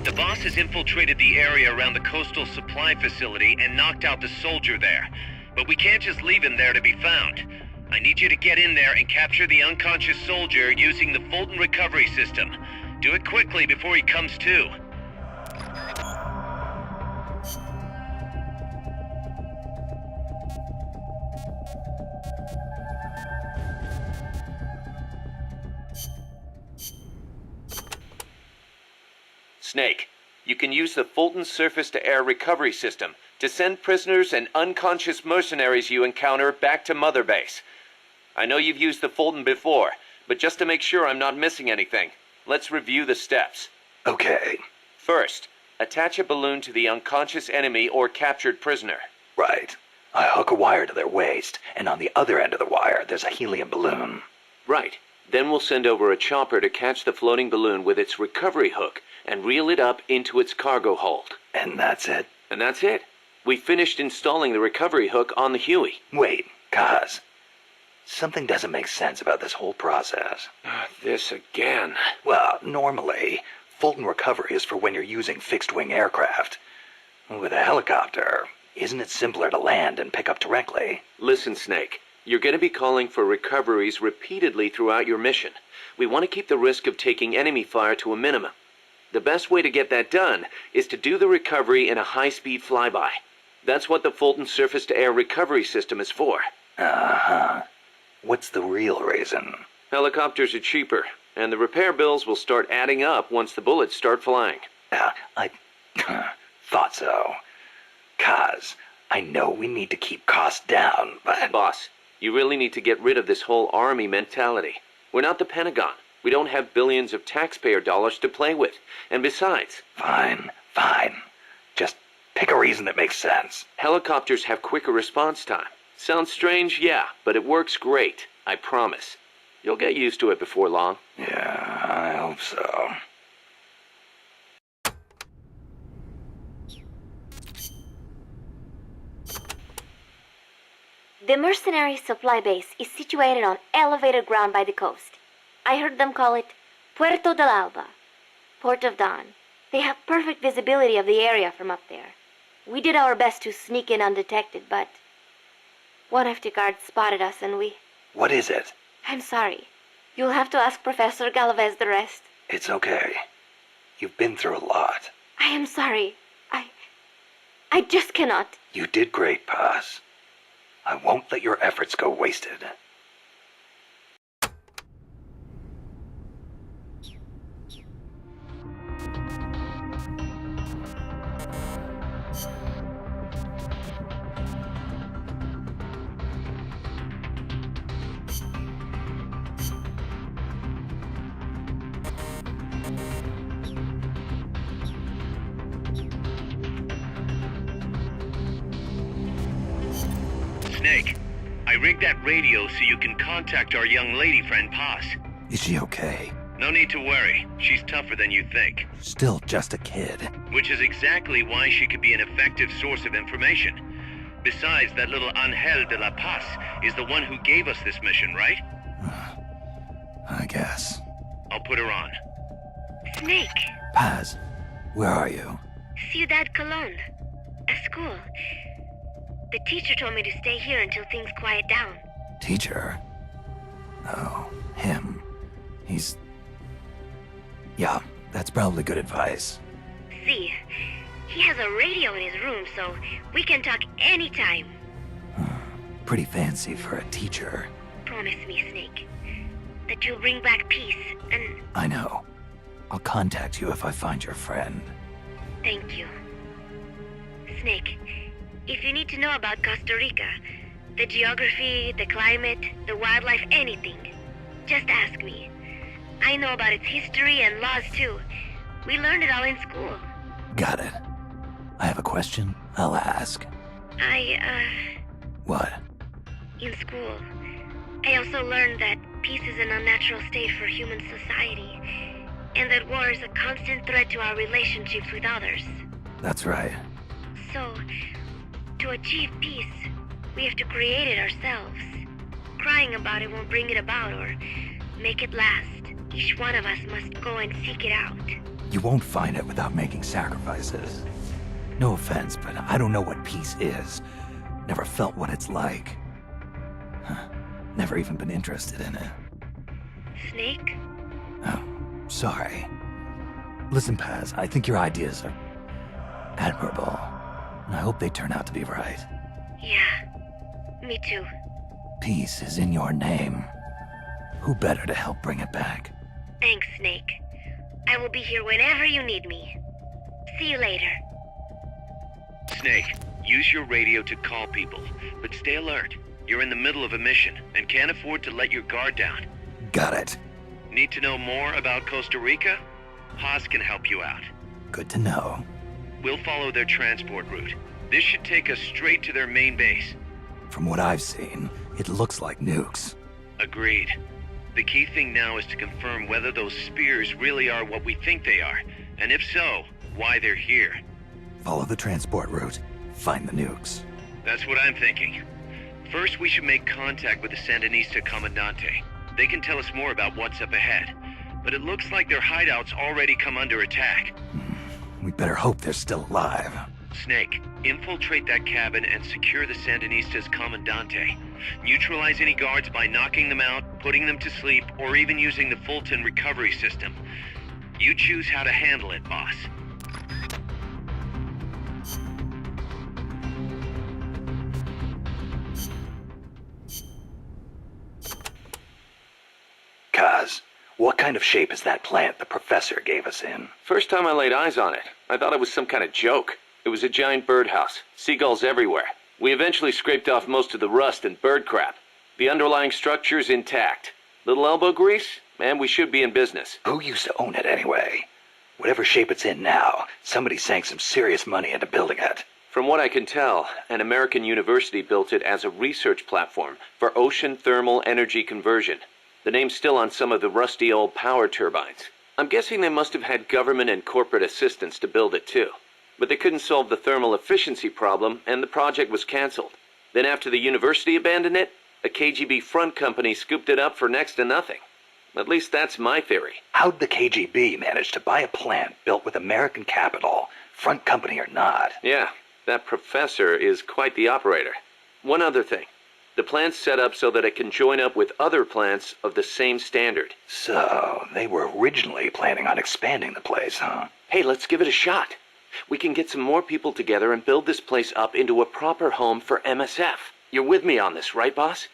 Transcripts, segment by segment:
The boss has infiltrated the area around the coastal supply facility and knocked out the soldier there. But we can't just leave him there to be found. I need you to get in there and capture the unconscious soldier using the Fulton recovery system. Do it quickly before he comes to. Snake, you can use the Fulton surface-to-air recovery system to send prisoners and unconscious mercenaries you encounter back to Mother Base. I know you've used the Fulton before, but just to make sure I'm not missing anything, let's review the steps. Okay. First, attach a balloon to the unconscious enemy or captured prisoner. Right. I hook a wire to their waist, and on the other end of the wire, there's a helium balloon. Right. Then we'll send over a chopper to catch the floating balloon with its recovery hook and reel it up into its cargo hold. And that's it? And that's it. We finished installing the recovery hook on the Huey. Wait, Kaz. Something doesn't make sense about this whole process. This again. Well, normally, Fulton recovery is for when you're using fixed-wing aircraft. With a helicopter, isn't it simpler to land and pick up directly? Listen, Snake. You're going to be calling for recoveries repeatedly throughout your mission. We want to keep the risk of taking enemy fire to a minimum. The best way to get that done is to do the recovery in a high-speed flyby. That's what the Fulton surface-to-air recovery system is for. Uh-huh. What's the real reason? Helicopters are cheaper, and the repair bills will start adding up once the bullets start flying. I thought so. Kaz, I know we need to keep costs down, but... Boss, you really need to get rid of this whole army mentality. We're not the Pentagon. We don't have billions of taxpayer dollars to play with. And besides... Fine. Just pick a reason that makes sense. Helicopters have quicker response time. Sounds strange, yeah, but it works great. I promise. You'll get used to it before long. Yeah, I hope so. The mercenary supply base is situated on elevated ground by the coast. I heard them call it Puerto del Alba, Port of Dawn. They have perfect visibility of the area from up there. We did our best to sneak in undetected, but one of the guards spotted us and we... What is it? I'm sorry. You'll have to ask Professor Galvez the rest. It's okay. You've been through a lot. I am sorry. I just cannot. You did great, Paz. I won't let your efforts go wasted. Snake, I rigged that radio so you can contact our young lady friend Paz. Is she okay? No need to worry. She's tougher than you think. Still just a kid. Which is exactly why she could be an effective source of information. Besides, that little Angel de la Paz is the one who gave us this mission, right? I guess. I'll put her on. Snake, Paz, where are you? Ciudad Colon, a school. The teacher told me to stay here until things quiet down. Teacher? Oh, him. He's... Yeah, that's probably good advice. See, he has a radio in his room, so we can talk anytime. Pretty fancy for a teacher. Promise me, Snake, that you'll bring back peace, and I know. I'll contact you if I find your friend. thank you. Snake, if you need to know about Costa Rica, the geography, the climate, the wildlife, anything, just ask me. I know about its history and laws too. We learned it all in school. Got it. I have a question. I'll ask. What? In school, I also learned that peace is an unnatural state for human society, and that war is a constant threat to our relationships with others. That's right. So, to achieve peace, we have to create it ourselves. Crying about it won't bring it about or make it last. Each one of us must go and seek it out. You won't find it without making sacrifices. No offense, but I don't know what peace is. Never felt what it's like. Never even been interested in it. Snake? Oh, sorry. Listen, Paz, I think your ideas are admirable. And I hope they turn out to be right. Yeah, me too. Peace is in your name. Who better to help bring it back? Thanks, Snake. I will be here whenever you need me. See you later. Snake, use your radio to call people, but stay alert. You're in the middle of a mission and can't afford to let your guard down. Got it. Need to know more about Costa Rica? Haas can help you out. Good to know. We'll follow their transport route. This should take us straight to their main base. From what I've seen, it looks like nukes. Agreed. The key thing now is to confirm whether those spears really are what we think they are, and if so, why they're here. Follow the transport route. Find the nukes. That's what I'm thinking. First, we should make contact with the Sandinista Comandante. They can tell us more about what's up ahead. But it looks like their hideout's already come under attack. We better hope they're still alive. Snake, infiltrate that cabin and secure the Sandinista's Comandante. Neutralize any guards by knocking them out, putting them to sleep, or even using the Fulton recovery system. You choose how to handle it, boss. Kaz, what kind of shape is that plant the professor gave us in? First time I laid eyes on it, I thought it was some kind of joke. It was a giant birdhouse, seagulls everywhere. We eventually scraped off most of the rust and bird crap. The underlying structure's intact. Little elbow grease, and we should be in business. Who used to own it anyway? Whatever shape it's in now, somebody sank some serious money into building it. From what I can tell, an American university built it as a research platform for ocean thermal energy conversion. The name's still on some of the rusty old power turbines. I'm guessing they must have had government and corporate assistance to build it too. But they couldn't solve the thermal efficiency problem, and the project was canceled. Then after the university abandoned it, a KGB front company scooped it up for next to nothing. At least that's my theory. How'd the KGB manage to buy a plant built with American capital, front company or not? Yeah, that professor is quite the operator. One other thing. The plant's set up so that it can join up with other plants of the same standard. So, they were originally planning on expanding the place, huh? Hey, let's give it a shot. We can get some more people together and build this place up into a proper home for MSF. You're with me on this, right, boss?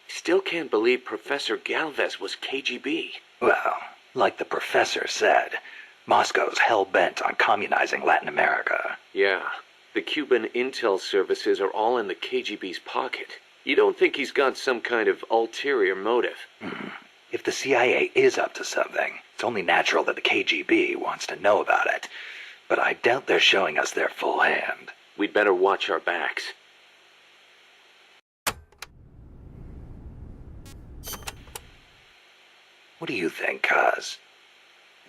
Still can't believe Professor Galvez was KGB. Well, like the professor said, Moscow's hell-bent on communizing Latin America. Yeah, the Cuban intel services are all in the KGB's pocket. You don't think he's got some kind of ulterior motive? If the CIA is up to something, it's only natural that the KGB wants to know about it. But I doubt they're showing us their full hand. We'd better watch our backs. What do you think, Kaz?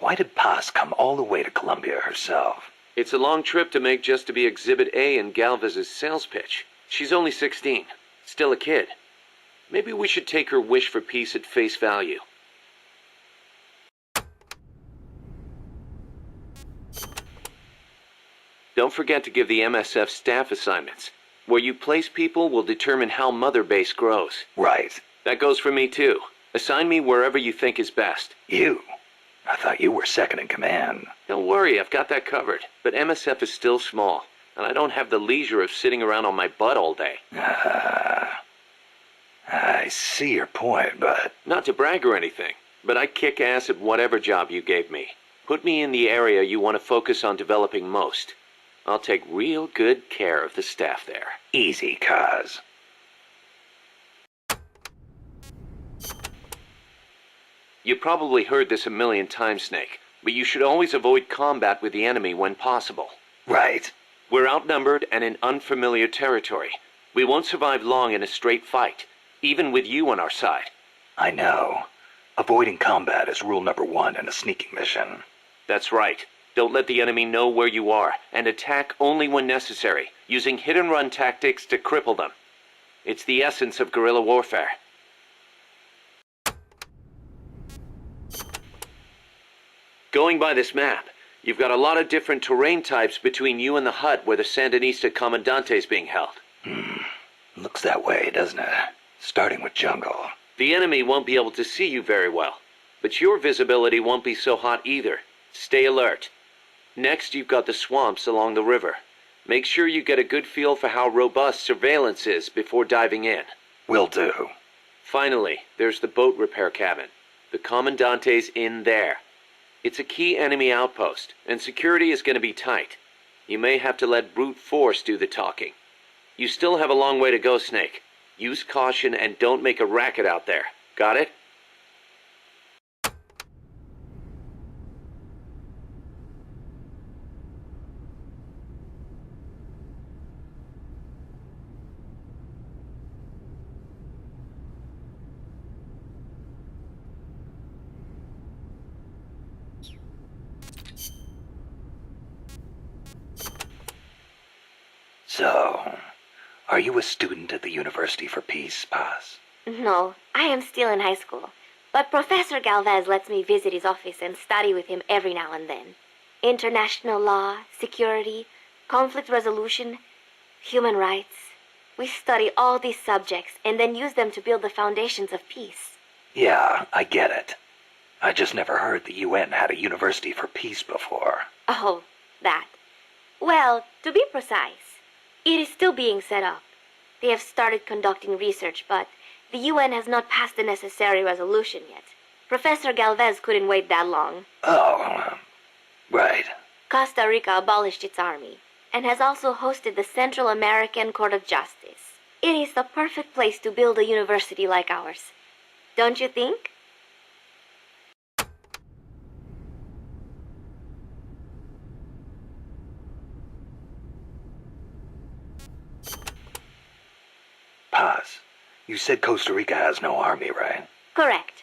Why did Paz come all the way to Colombia herself? It's a long trip to make just to be Exhibit A in Galvez's sales pitch. She's only 16, still a kid. Maybe we should take her wish for peace at face value. Don't forget to give the MSF staff assignments. Where you place people will determine how Mother Base grows. Right. That goes for me too. Assign me wherever you think is best. You? I thought you were second in command. Don't worry, I've got that covered. But MSF is still small, and I don't have the leisure of sitting around on my butt all day. I see your point, but... Not to brag or anything, but I kick ass at whatever job you gave me. Put me in the area you want to focus on developing most. I'll take real good care of the staff there. Easy, Kaz. You probably heard this a million times, Snake, but you should always avoid combat with the enemy when possible. Right. We're outnumbered and in unfamiliar territory. We won't survive long in a straight fight, even with you on our side. I know. Avoiding combat is rule number 1 in a sneaking mission. That's right. Don't let the enemy know where you are, and attack only when necessary, using hit-and-run tactics to cripple them. It's the essence of guerrilla warfare. Going by this map, you've got a lot of different terrain types between you and the hut where the Sandinista Comandante is being held. Looks that way, doesn't it? Starting with jungle. The enemy won't be able to see you very well, but your visibility won't be so hot either. Stay alert. Next, you've got the swamps along the river. Make sure you get a good feel for how robust surveillance is before diving in. Will do. Finally, there's the boat repair cabin. The Commandante's in there. It's a key enemy outpost, and security is going to be tight. You may have to let brute force do the talking. You still have a long way to go, Snake. Use caution and don't make a racket out there. Got it? So, are you a student at the University for Peace, Paz? No, I am still in high school. But Professor Galvez lets me visit his office and study with him every now and then. International law, security, conflict resolution, human rights. We study all these subjects and then use them to build the foundations of peace. Yeah, I get it. I just never heard the UN had a University for Peace before. Oh, that. Well, to be precise, it is still being set up. They have started conducting research, but the UN has not passed the necessary resolution yet. Professor Galvez couldn't wait that long. Oh, right. Costa Rica abolished its army and has also hosted the Central American Court of Justice. It is the perfect place to build a university like ours. Don't you think? Paz, you said Costa Rica has no army, right? Correct.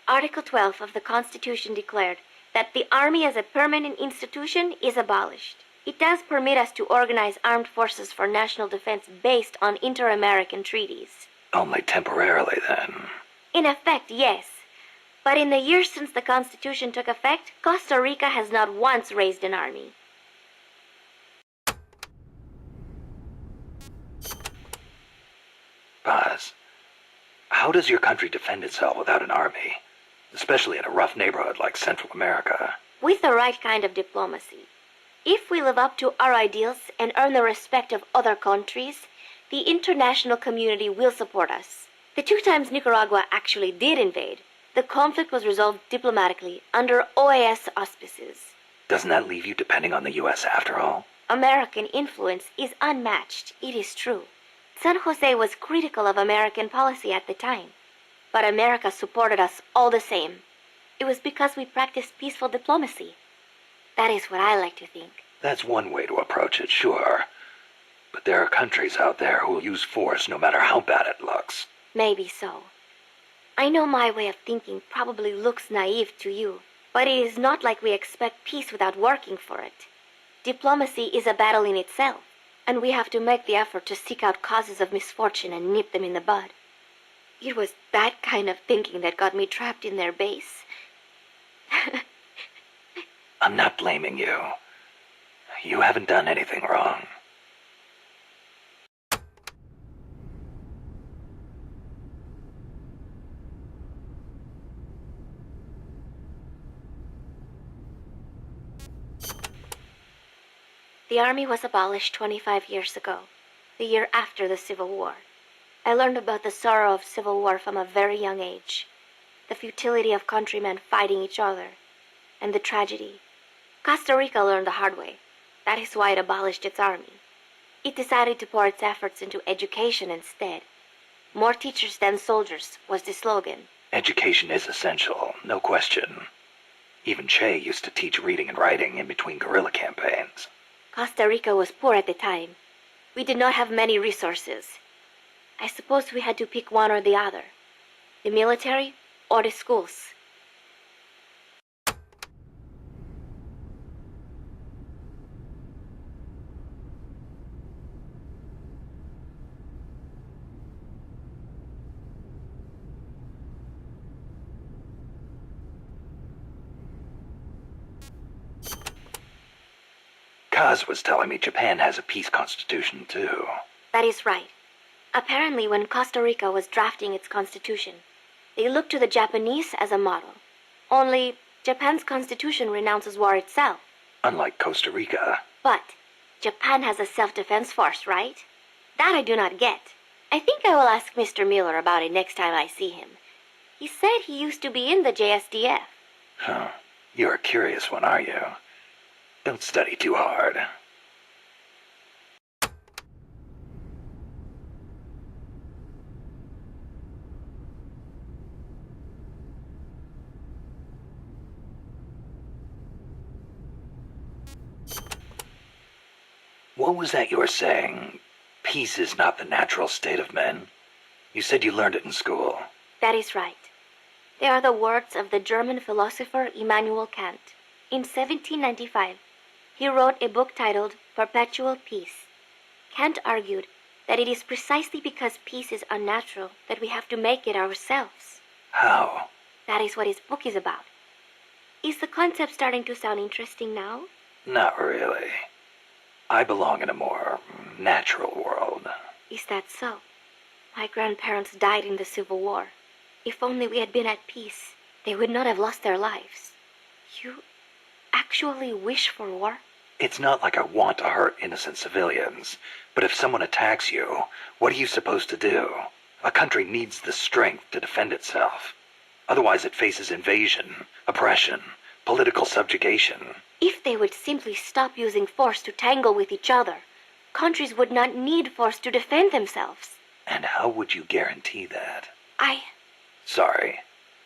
Article 12 of the Constitution declared that the Army as a permanent institution is abolished. It does permit us to organize armed forces for national defense based on inter-American treaties. Only temporarily, then. In effect, yes. But in the years since the Constitution took effect, Costa Rica has not once raised an army. Paz, how does your country defend itself without an army? Especially in a rough neighborhood like Central America. With the right kind of diplomacy. If we live up to our ideals and earn the respect of other countries, the international community will support us. The 2 times Nicaragua actually did invade, the conflict was resolved diplomatically under OAS auspices. Doesn't that leave you depending on the U.S. after all? American influence is unmatched, it is true. San Jose was critical of American policy at the time, but America supported us all the same. It was because we practiced peaceful diplomacy. That is what I like to think. That's one way to approach it, sure. But there are countries out there who will use force no matter how bad it looks. Maybe so. I know my way of thinking probably looks naive to you, but it is not like we expect peace without working for it. Diplomacy is a battle in itself, and we have to make the effort to seek out causes of misfortune and nip them in the bud. It was that kind of thinking that got me trapped in their base. I'm not blaming you. You haven't done anything wrong. The army was abolished 25 years ago, the year after the Civil War. I learned about the sorrow of civil war from a very young age, the futility of countrymen fighting each other, and the tragedy. Costa Rica learned the hard way. That is why it abolished its army. It decided to pour its efforts into education instead. More teachers than soldiers was the slogan. Education is essential, no question. Even Che used to teach reading and writing in between guerrilla campaigns. Costa Rica was poor at the time. We did not have many resources. I suppose we had to pick one or the other. The military or the schools. Kaz was telling me Japan has a peace constitution, too. That is right. Apparently, when Costa Rica was drafting its constitution, they looked to the Japanese as a model. Only, Japan's constitution renounces war itself. Unlike Costa Rica. But Japan has a self-defense force, right? That I do not get. I think I will ask Mr. Miller about it next time I see him. He said he used to be in the JSDF. Huh. You're a curious one, are you? Don't study too hard. What was that you were saying? Peace is not the natural state of men? You said you learned it in school. That is right. They are the words of the German philosopher Immanuel Kant. In 1795, he wrote a book titled Perpetual Peace. Kant argued that it is precisely because peace is unnatural that we have to make it ourselves. How? That is what his book is about. Is the concept starting to sound interesting now? Not really. I belong in a more natural world. Is that so? My grandparents died in the Civil War. If only we had been at peace, they would not have lost their lives. You actually wish for war? It's not like I want to hurt innocent civilians, but if someone attacks you, what are you supposed to do? A country needs the strength to defend itself. Otherwise it faces invasion, oppression, political subjugation. If they would simply stop using force to tangle with each other, countries would not need force to defend themselves. And how would you guarantee that? I... Sorry,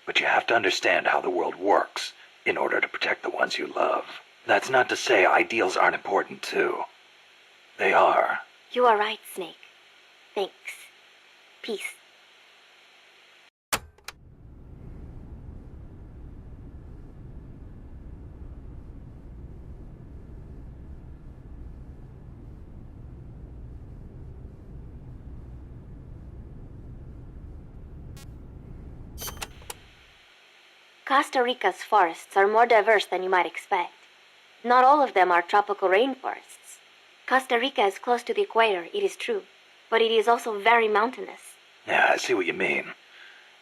but you have to understand how the world works in order to protect the ones you love. That's not to say ideals aren't important too. They are. You are right, Snake. Thanks. Peace. Costa Rica's forests are more diverse than you might expect. Not all of them are tropical rainforests. Costa Rica is close to the equator, it is true, but it is also very mountainous. Yeah, I see what you mean.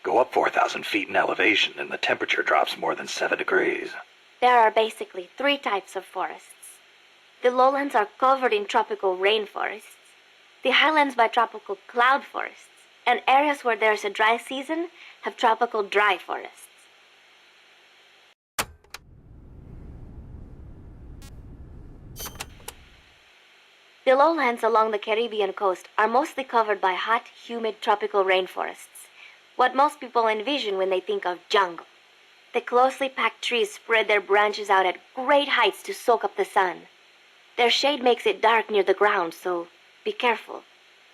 Go up 4,000 feet in elevation and the temperature drops more than 7 degrees. There are basically 3 types of forests. The lowlands are covered in tropical rainforests, the highlands by tropical cloud forests, and areas where there is a dry season have tropical dry forests. The lowlands along the Caribbean coast are mostly covered by hot, humid tropical rainforests, what most people envision when they think of jungle. The closely packed trees spread their branches out at great heights to soak up the sun. Their shade makes it dark near the ground, so be careful.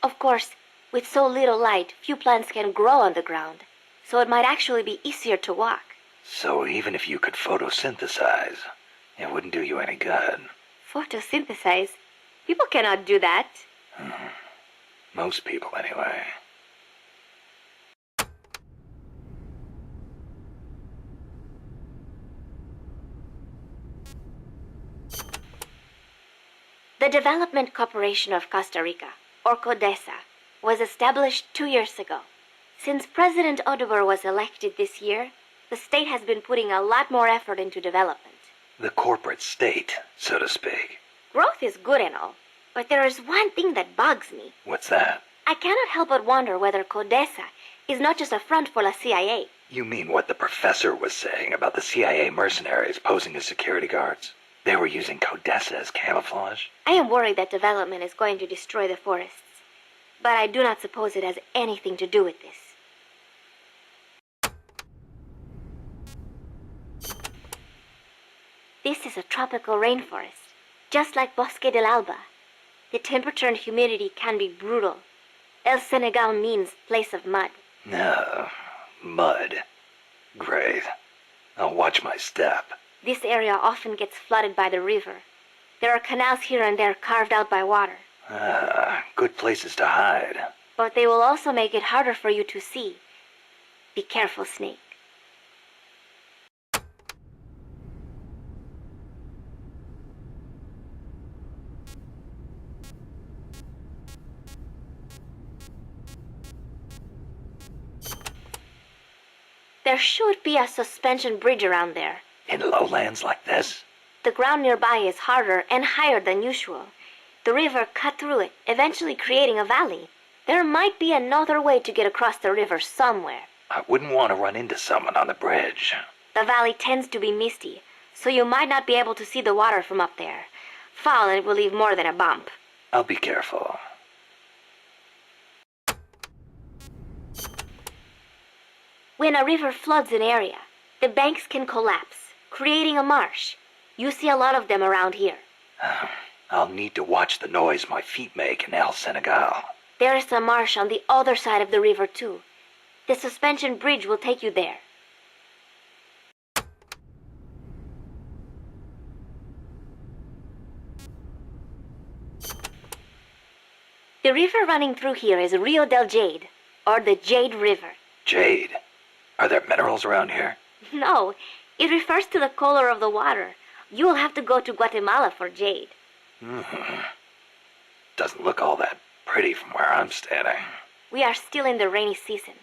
Of course, with so little light, few plants can grow on the ground, so it might actually be easier to walk. So even if you could photosynthesize, it wouldn't do you any good. Photosynthesize? People cannot do that. Most people, anyway. The Development Corporation of Costa Rica, or CODESA, was established 2 years ago. Since President Oduber was elected this year, the state has been putting a lot more effort into development. The corporate state, so to speak. Growth is good and all, but there is one thing that bugs me. What's that? I cannot help but wonder whether CODESA is not just a front for the CIA. You mean what the professor was saying about the CIA mercenaries posing as security guards? They were using CODESA as camouflage? I am worried that development is going to destroy the forests, but I do not suppose it has anything to do with this. This is a tropical rainforest, just like Bosque del Alba. The temperature and humidity can be brutal. El Senegal means place of mud. No, mud. Great. I'll watch my step. This area often gets flooded by the river. There are canals here and there carved out by water. Good places to hide. But they will also make it harder for you to see. Be careful, Snake. There should be a suspension bridge around there. In lowlands like this? The ground nearby is harder and higher than usual. The river cut through it, eventually creating a valley. There might be another way to get across the river somewhere. I wouldn't want to run into someone on the bridge. The valley tends to be misty, so you might not be able to see the water from up there. Fall and it will leave more than a bump. I'll be careful. When a river floods an area, the banks can collapse, creating a marsh. You see a lot of them around here. I'll need to watch the noise my feet make in El Senegal. There is a marsh on the other side of the river too. The suspension bridge will take you there. The river running through here is Rio del Jade, or the Jade River. Jade? Are there minerals around here? No, it refers to the color of the water. You will have to go to Guatemala for jade. Doesn't look all that pretty from where I'm standing. We are still in the rainy season,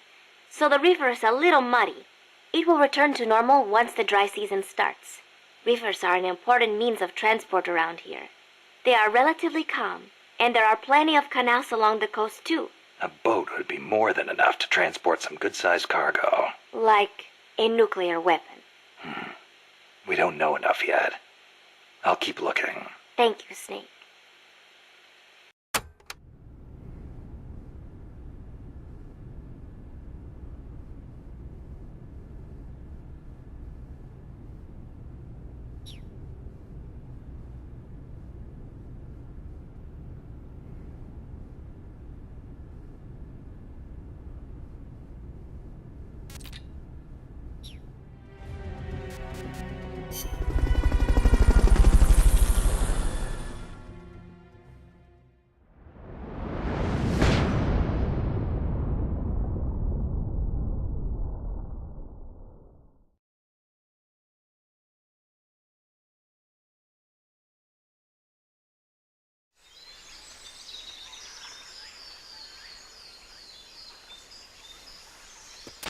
so the river is a little muddy. It will return to normal once the dry season starts. Rivers are an important means of transport around here. They are relatively calm, and there are plenty of canals along the coast too. A boat would be more than enough to transport some good-sized cargo. Like a nuclear weapon. We don't know enough yet. I'll keep looking. Thank you, Snake.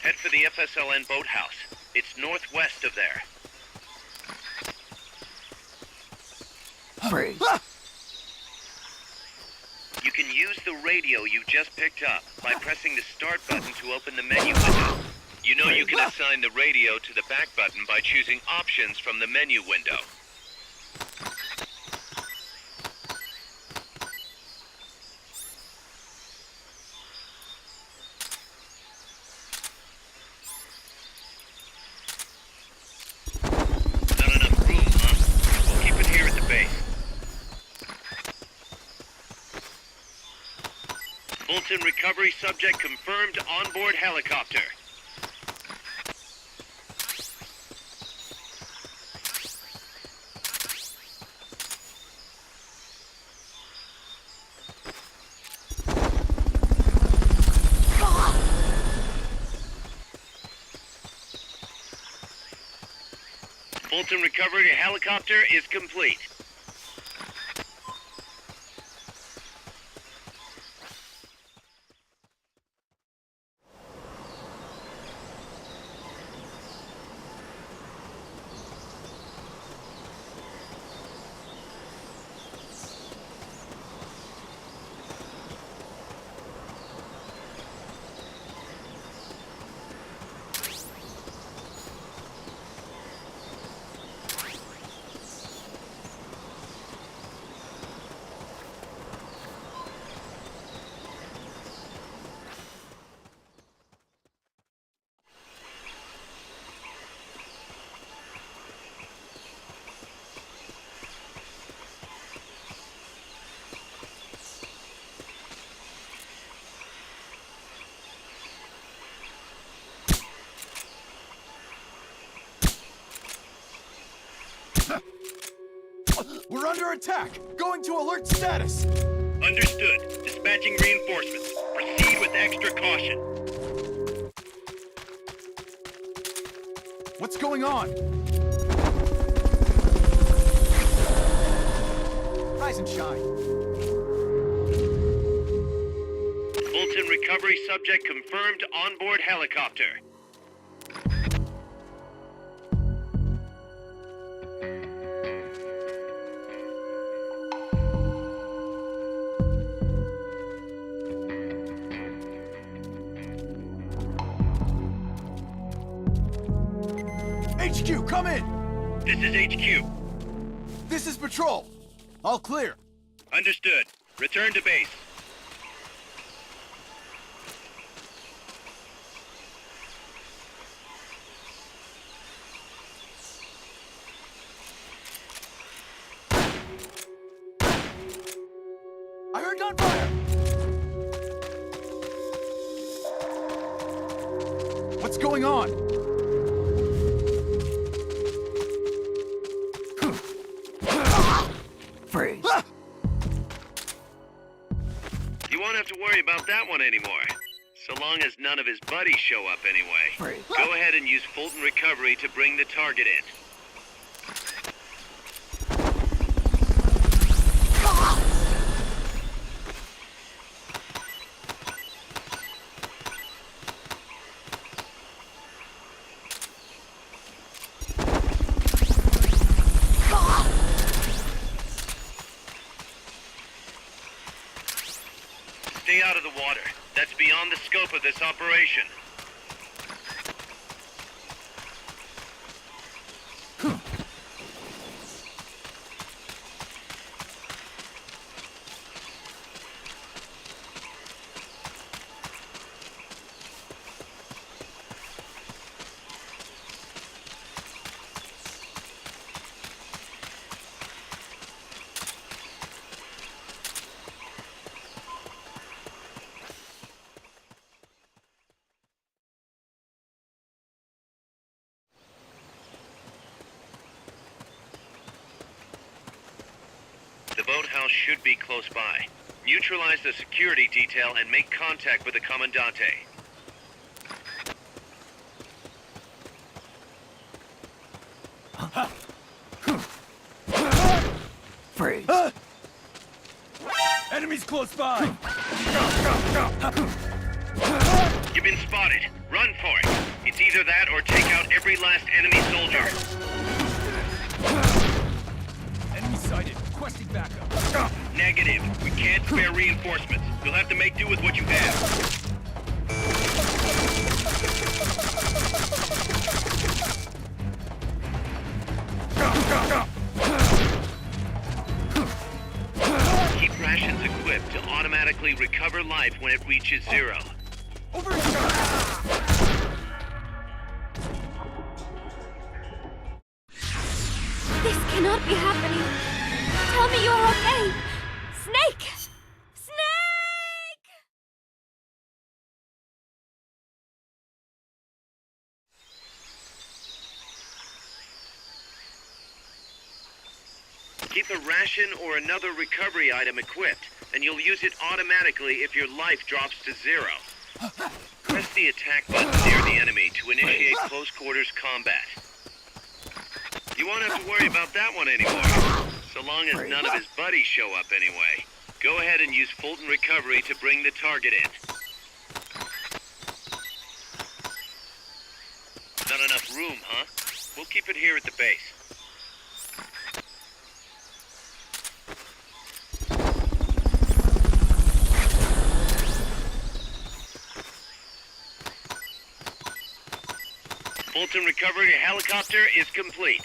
Head for the FSLN boathouse. It's northwest of there. Freeze. You can use the radio you just picked up by pressing the start button to open the menu window. You know you can assign the radio to the back button by choosing options from the menu window. Not enough room, huh? We'll keep it here at the base. Fulton recovery subject confirmed onboard helicopter. Fulton recovery helicopter is complete. We're under attack! Going to alert status! Understood. Dispatching reinforcements. Proceed with extra caution. What's going on? Rise and shine. Fulton recovery subject confirmed onboard helicopter. HQ, come in! This is HQ. This is Patrol. All clear. Understood. Return to base. I heard gunfire! What's going on? Freeze. You won't have to worry about that one anymore. So long as none of his buddies show up anyway. Freeze. Go ahead and use Fulton Recovery to bring the target in. Stay out of the water. That's beyond the scope of this operation. The boathouse should be close by. Neutralize the security detail and make contact with the Commandante. Freeze. Enemies close by! You've been spotted. Run for it. It's either that or take out every last enemy soldier. Enemy sighted. Requesting backup. Negative. We can't spare reinforcements. You'll have to make do with what you have. Keep rations equipped to automatically recover life when it reaches zero. Over here! This cannot be happening. Tell me you're okay. Snake! Snake! Keep a ration or another recovery item equipped, and you'll use it automatically if your life drops to zero. Press the attack button near the enemy to initiate close quarters combat. You won't have to worry about that one anymore, so long as none of his buddies show up anyway. Go ahead and use Fulton Recovery to bring the target in. Not enough room, huh? We'll keep it here at the base. Fulton Recovery helicopter is complete.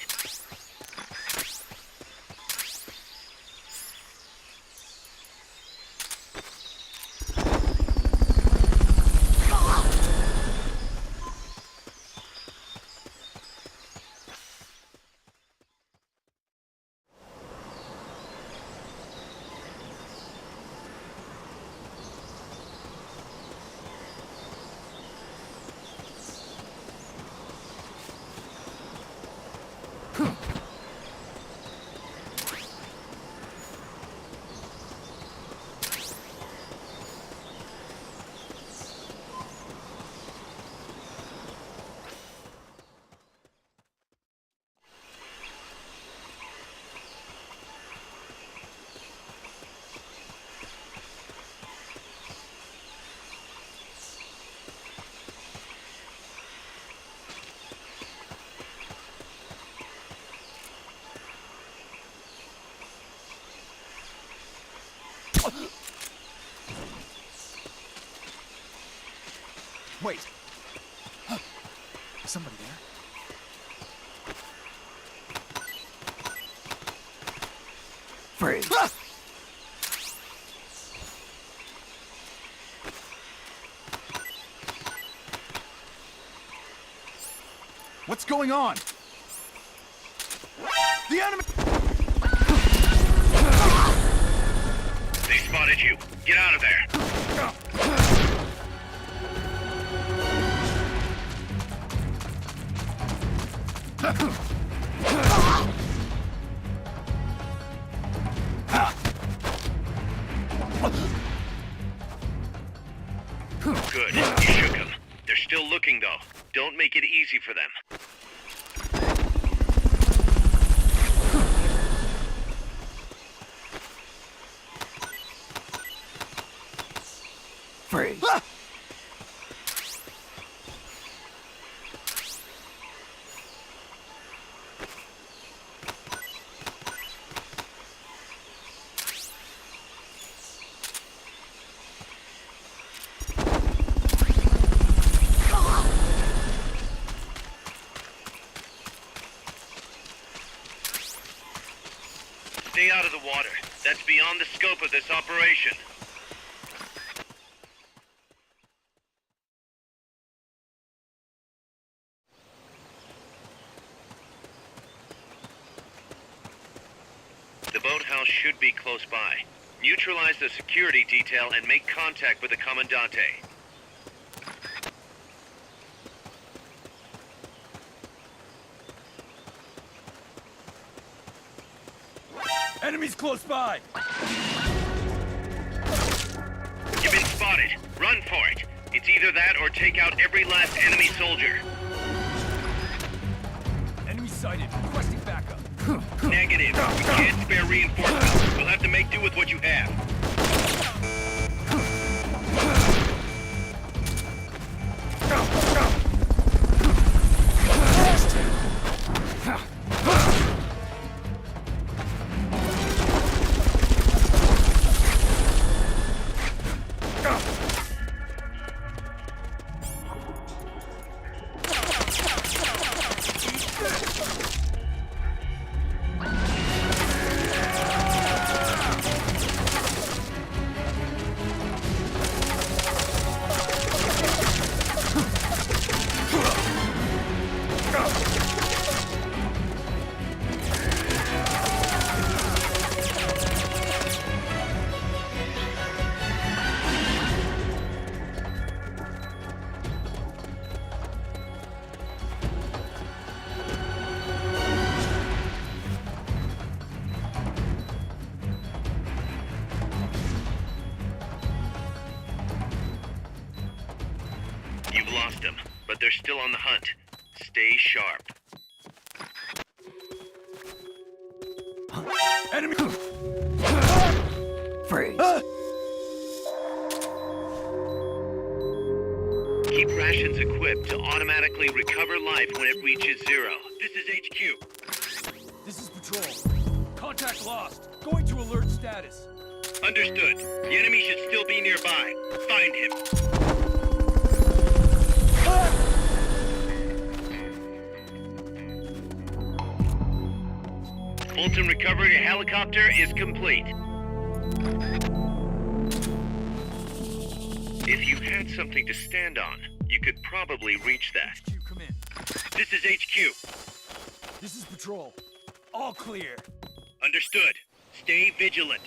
Wait. Is somebody there? Freeze! What's going on? The enemy! They spotted you. Get out of there. Good. You shook them. They're still looking, though. Don't make it easy for them. Freeze! Stay out of the water. That's beyond the scope of this operation. The boathouse should be close by. Neutralize the security detail and make contact with the Commandante. Enemies close by! You've been spotted. Run for it. It's either that or take out every last enemy soldier. Enemy sighted. Requesting backup. Negative. We can't spare reinforcements. We'll have to make do with what you have. You've lost them, but they're still on the hunt. Stay sharp. Enemy! Freeze! Keep rations equipped to automatically recover life when it reaches zero. This is HQ. This is Patrol. Contact lost. Going to alert status. Understood. The enemy should still be nearby. Find him. Fulton recovery helicopter is complete. If you had something to stand on, you could probably reach that. HQ, come in. This is HQ. This is Patrol. All clear. Understood. Stay vigilant.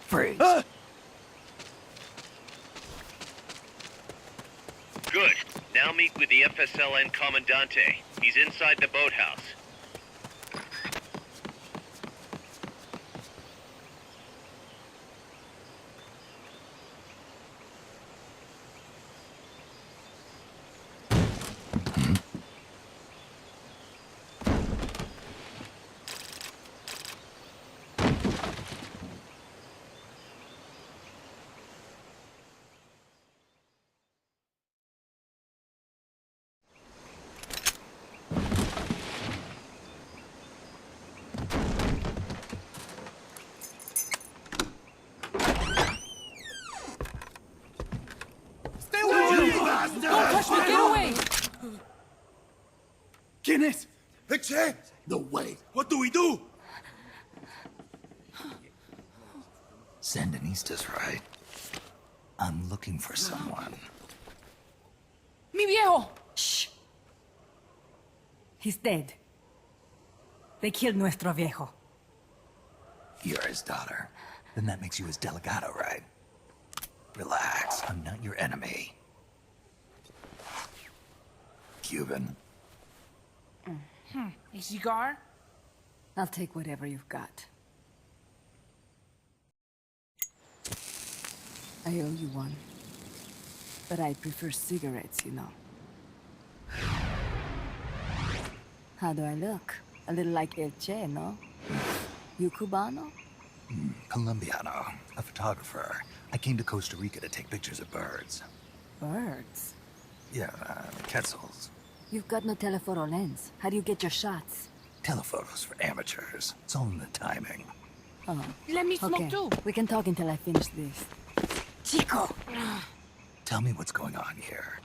Freeze. Good. Now meet with the FSLN Commandante. He's inside the boathouse. Stay away! Don't touch me! Get away! ¿Quién es? Che? No way. What do we do? Sandinista's right. I'm looking for someone. Mi viejo! Shh. He's dead. They killed nuestro viejo. You're his daughter. Then that makes you his delegado, right? Relax. I'm not your enemy. Cuban. A cigar? I'll take whatever you've got. I owe you one. But I prefer cigarettes, you know. How do I look? A little like El Che, no? You Cubano? Colombiano. A photographer. I came to Costa Rica to take pictures of birds. Birds? Yeah, quetzals. You've got no telephoto lens. How do you get your shots? Telephotos for amateurs. It's all in the timing. Oh, Let me smoke okay. too. We can talk until I finish this. Chico! Tell me what's going on here.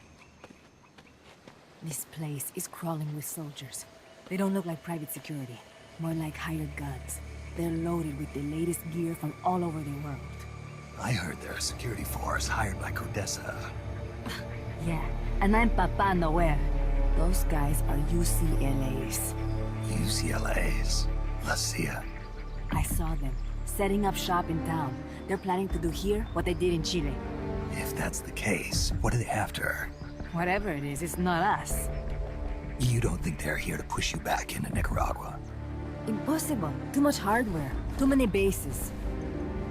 This place is crawling with soldiers. They don't look like private security, more like hired guns. They're loaded with the latest gear from all over the world. I heard they're a security force hired by Codesa. Yeah, and I'm Papa Noel. Those guys are UCLA's. UCLA's. La CIA. I saw them, setting up shop in town. They're planning to do here what they did in Chile. If that's the case, what are they after? Whatever it is, it's not us. You don't think they're here to push you back into Nicaragua? Impossible. Too much hardware. Too many bases.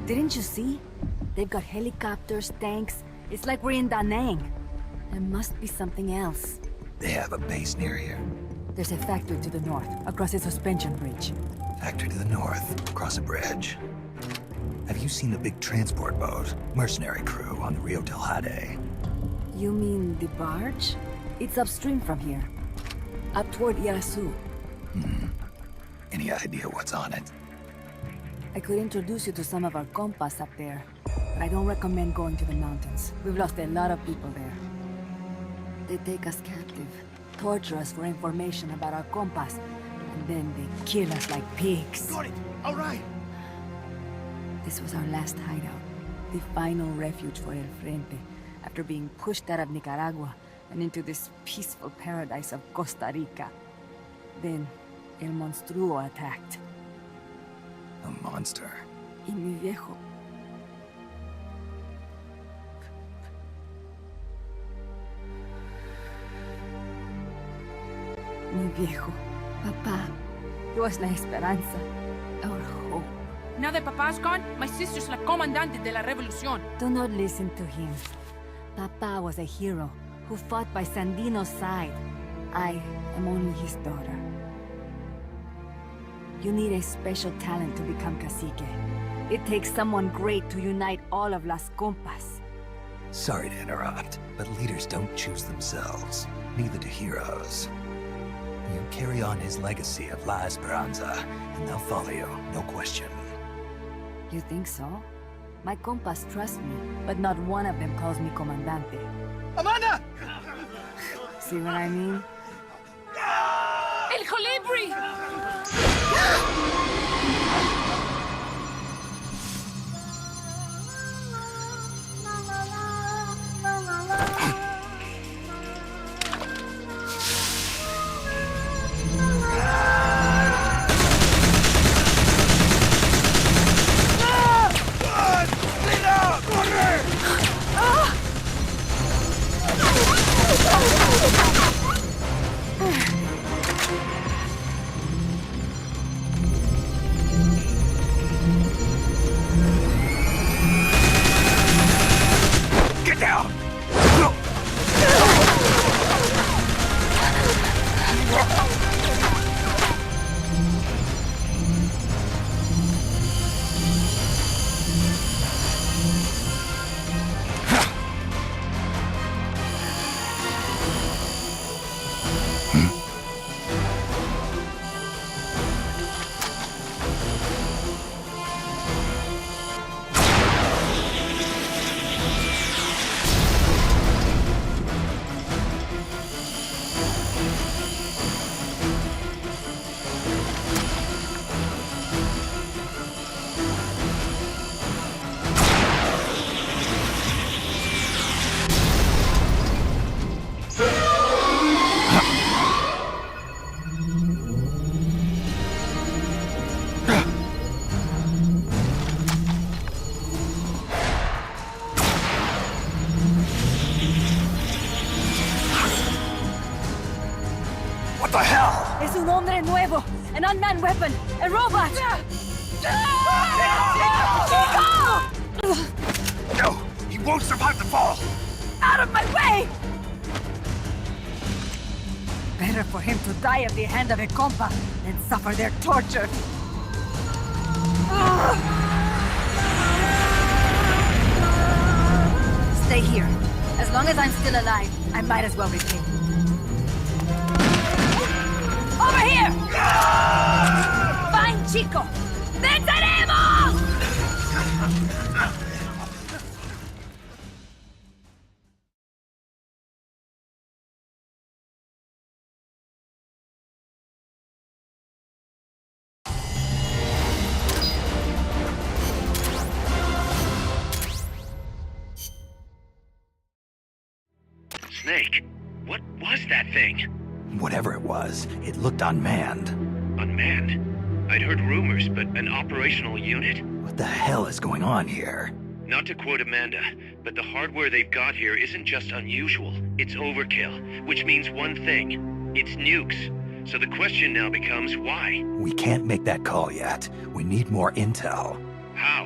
Didn't you see? They've got helicopters, tanks. It's like we're in Da Nang. There must be something else. They have a base near here. There's a factory to the north, across a suspension bridge. Factory to the north, across a bridge. Have you seen the big transport boat? Mercenary crew on the Rio del Jade. You mean the barge? It's upstream from here. Up toward Irasu. Any idea what's on it? I could introduce you to some of our compas up there, but I don't recommend going to the mountains. We've lost a lot of people there. They take us captive, torture us for information about our compas, and then they kill us like pigs. Got it. All right. This was our last hideout, the final refuge for El Frente, after being pushed out of Nicaragua and into this peaceful paradise of Costa Rica. Then, El Monstruo attacked. A monster. Y mi viejo. Mi viejo. Papá. He was la esperanza. Our hope. Now that Papa's gone, my sister's la comandante de la revolución. Do not listen to him. Papa was a hero who fought by Sandino's side. I am only his daughter. You need a special talent to become cacique. It takes someone great to unite all of Las Compas. Sorry to interrupt, but leaders don't choose themselves. Neither do heroes. You Carry on his legacy of La Esperanza, and they'll follow you, no question. You think so? My compas trust me, but not one of them calls me Comandante. Amanda! See what I mean? El Colibri! Get down! What the hell? Es un hombre nuevo! An unmanned weapon! A robot! Chico! No! He won't survive the fall! Out of my way! Better for him to die at the hand of a compa than suffer their torture. Stay here. As long as I'm still alive, I might as well repay. Over here! Find Chico! ¡Venceremos! Snake, what was that thing? Whatever it was, it looked unmanned. Unmanned? I'd heard rumors, but an operational unit? What the hell is going on here? Not to quote Amanda, but the hardware they've got here isn't just unusual, it's overkill, which means one thing. It's nukes. So the question now becomes why? We can't make that call yet. We need more intel. How?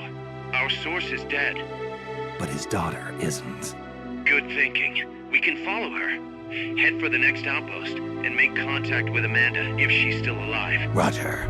Our source is dead. But his daughter isn't. Good thinking. We can follow her. Head for the next outpost and make contact with Amanda if she's still alive. Roger.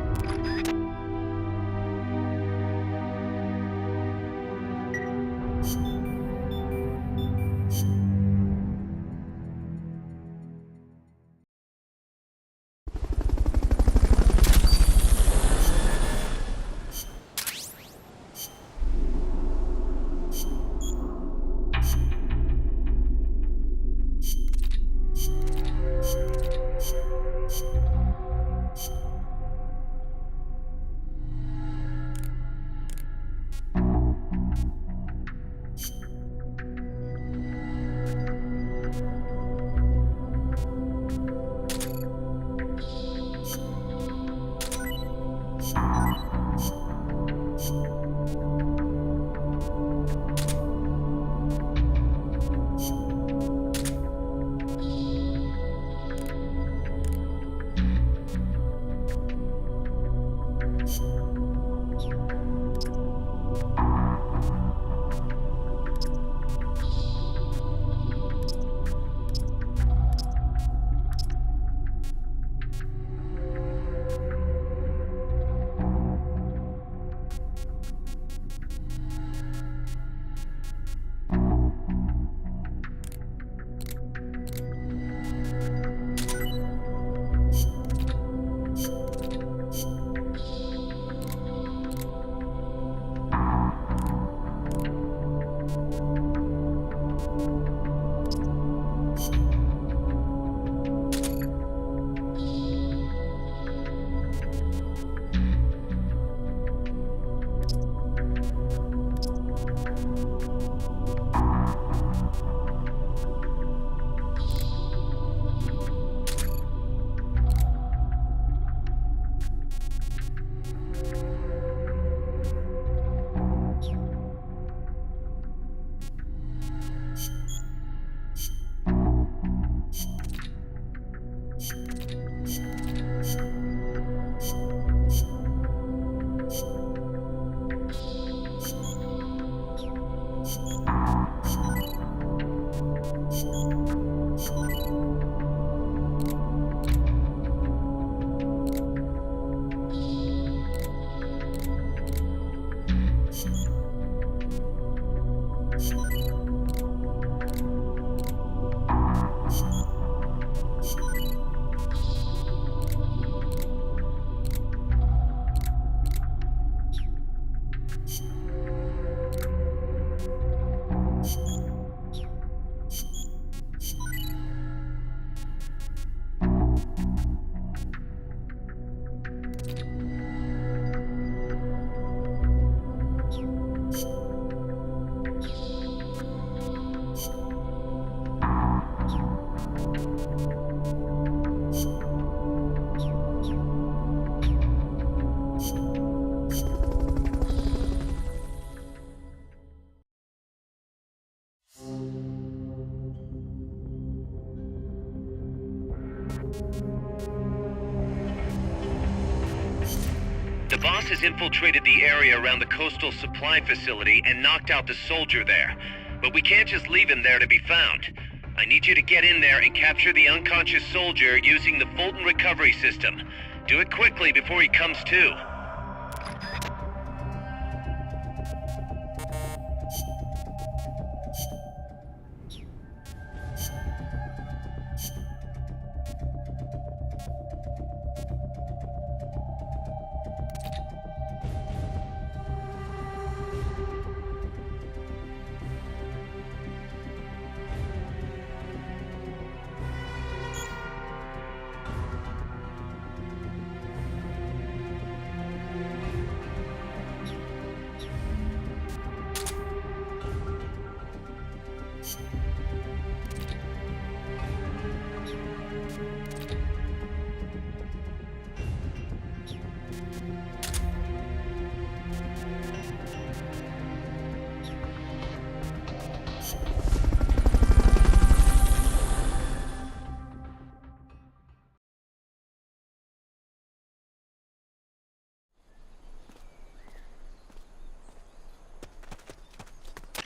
boss has infiltrated the area around the coastal supply facility and knocked out the soldier there. But we can't just leave him there to be found. I need you to get in there and capture the unconscious soldier using the Fulton recovery system. Do it quickly before he comes to.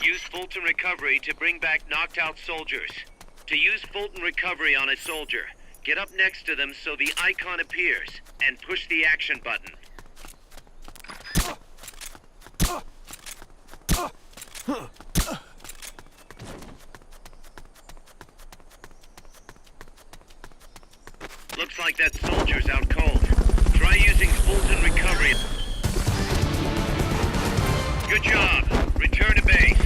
Use Fulton Recovery to bring back knocked out soldiers. To use Fulton Recovery on a soldier, get up next to them so the icon appears, and push the action button. Looks like that soldier's out cold. Try using Fulton Recovery. Good job. Return to base.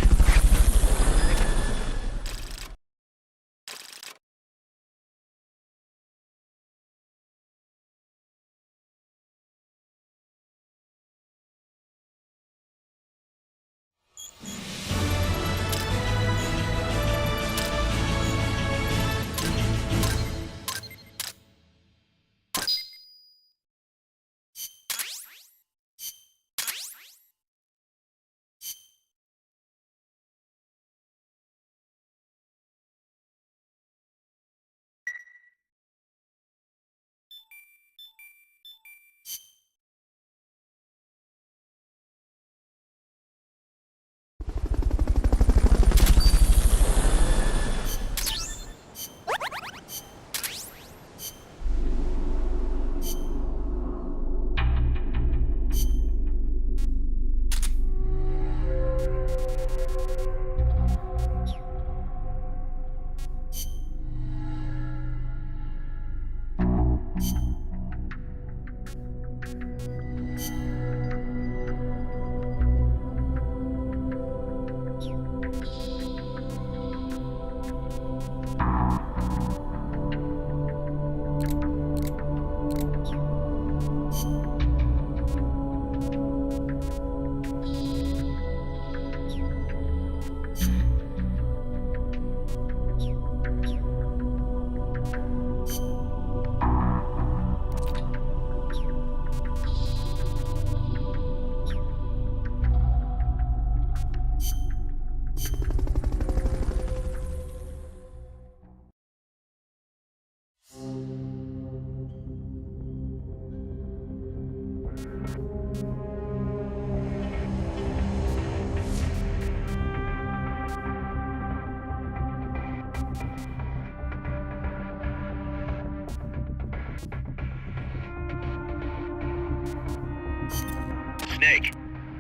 Snake,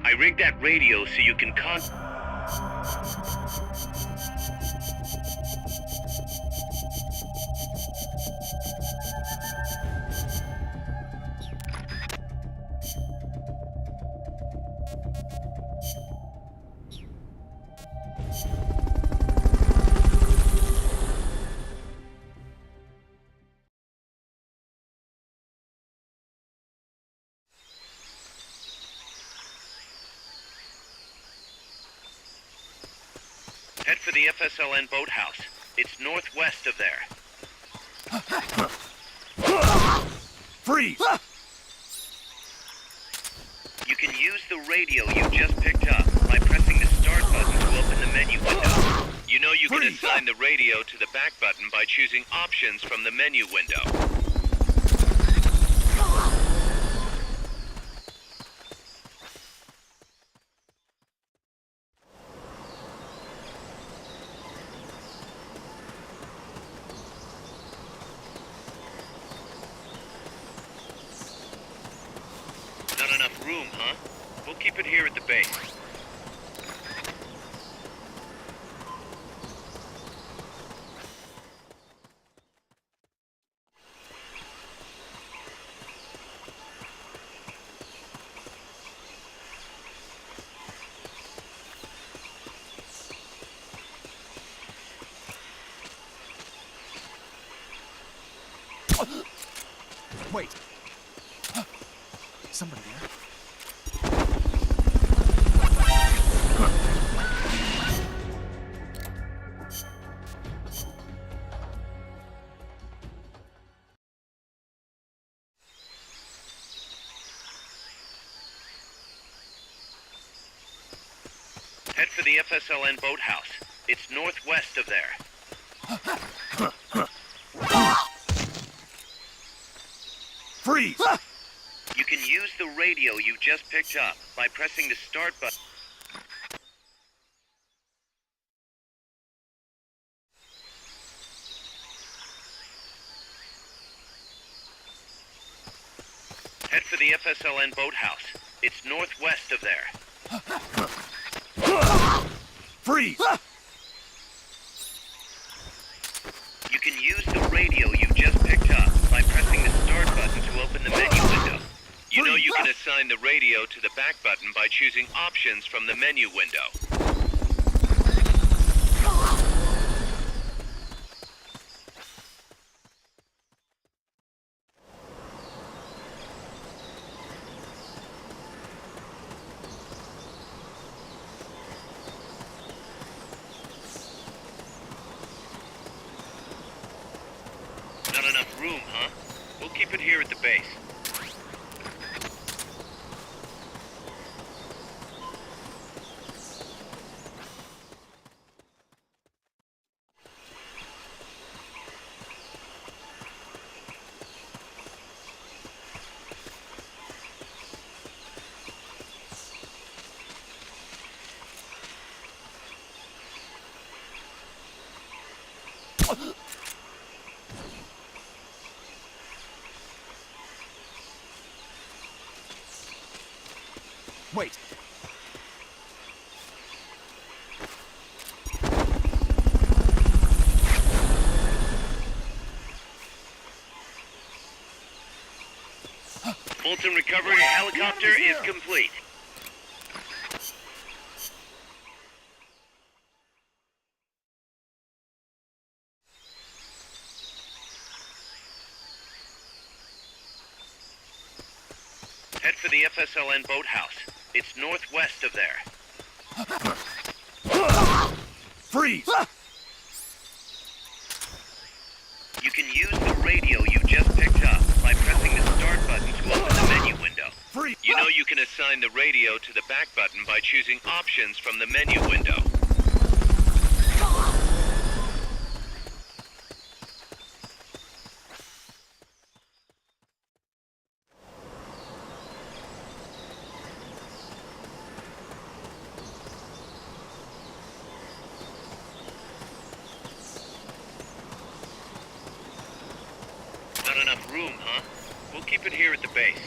I rigged that radio so you can head for the FSLN boathouse. It's northwest of there. Freeze! You can use the radio you just picked up by pressing the start button to open the menu window. You know you can assign the radio to the back button by choosing options from the menu window. room, huh? We'll keep it here at the base. Wait. Somebody there? Head for the FSLN boathouse. It's northwest of there. Freeze! You can use the radio you just picked up by pressing the start button. Head for the FSLN boathouse. It's northwest of there. Freeze! You can use the radio you just picked up by pressing the start button to open the menu window. You know you can assign the radio to the back button by choosing options from the menu window. Not enough room, huh? We'll keep it here at the base. Wait. Fulton recovery helicopter is complete. Head for the FSLN boathouse. It's northwest of there. Freeze! You can use the radio you just picked up by pressing the start button to open the menu window. Freeze! You know you can assign the radio to the back button by choosing options from the menu window. Not enough room, huh? We'll keep it here at the base.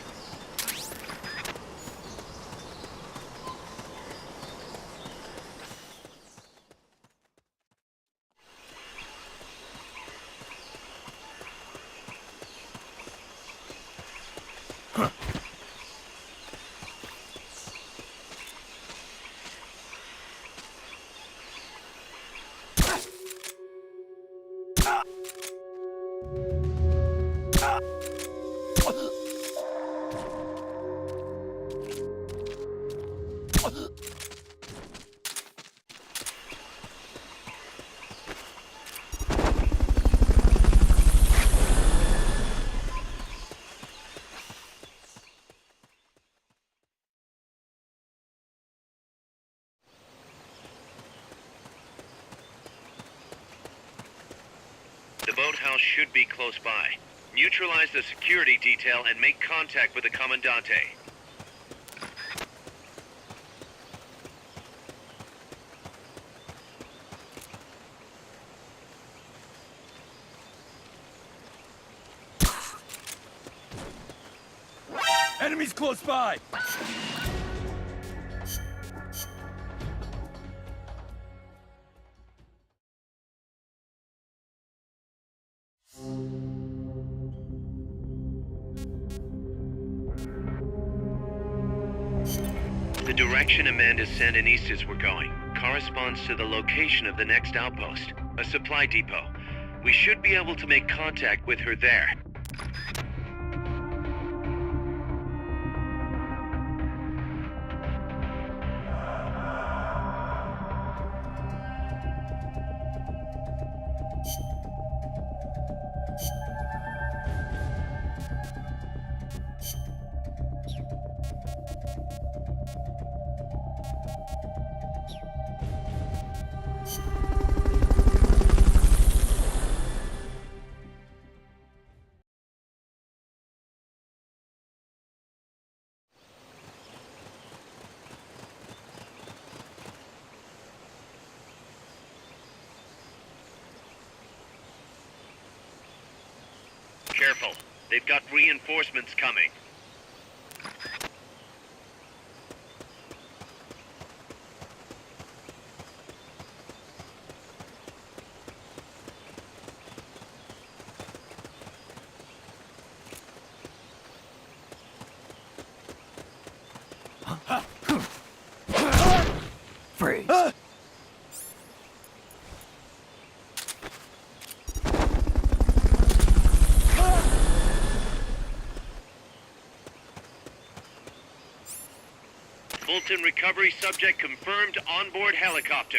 The boathouse should be close by. Neutralize the security detail and make contact with the Commandante. Enemies close by! The direction Amanda's Sandinistas were going corresponds to the location of the next outpost, a supply depot. We should be able to make contact with her there. Careful. They've got reinforcements coming. Freeze. Fulton recovery subject confirmed onboard helicopter.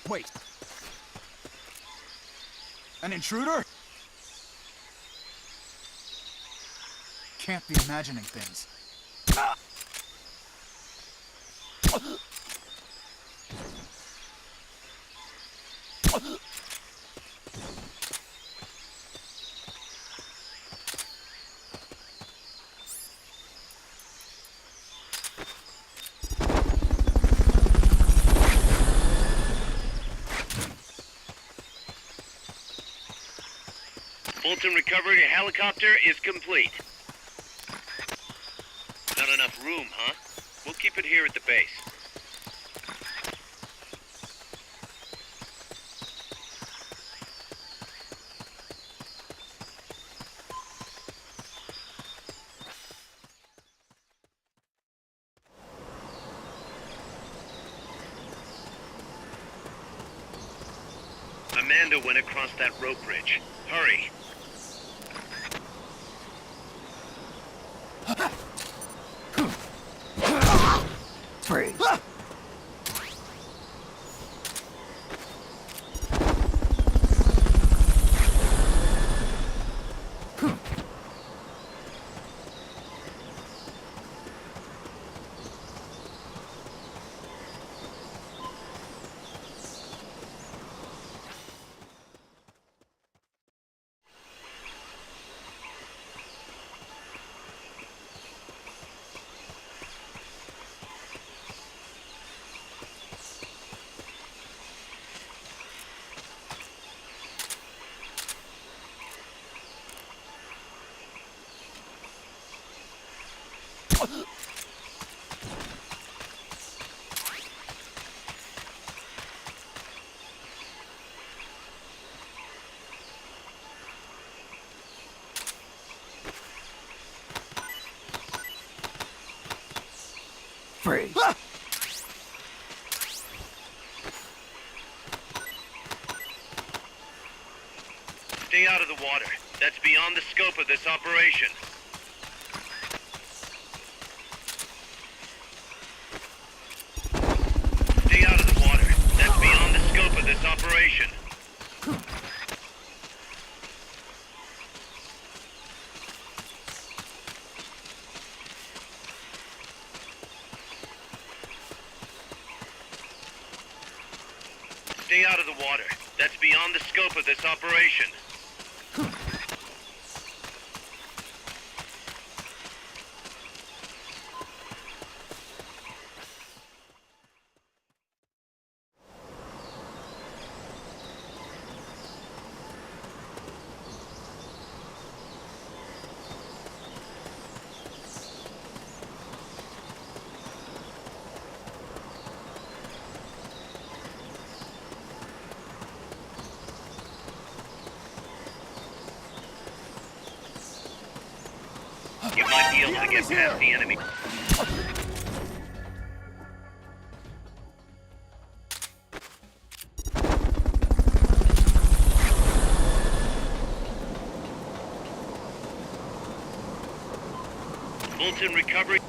Wait. An intruder? Can't be imagining things. Fulton recovery helicopter is complete. Not enough room, huh? We'll keep it here at the base. Amanda went across that rope bridge. Hurry. Freeze. Freeze. Stay out of the water. That's beyond the scope of this operation. Stay out of the water. That's beyond the scope of this operation. Stay out of the water. That's beyond the scope of this operation. You might be able to get past the enemy. Fulton recovery.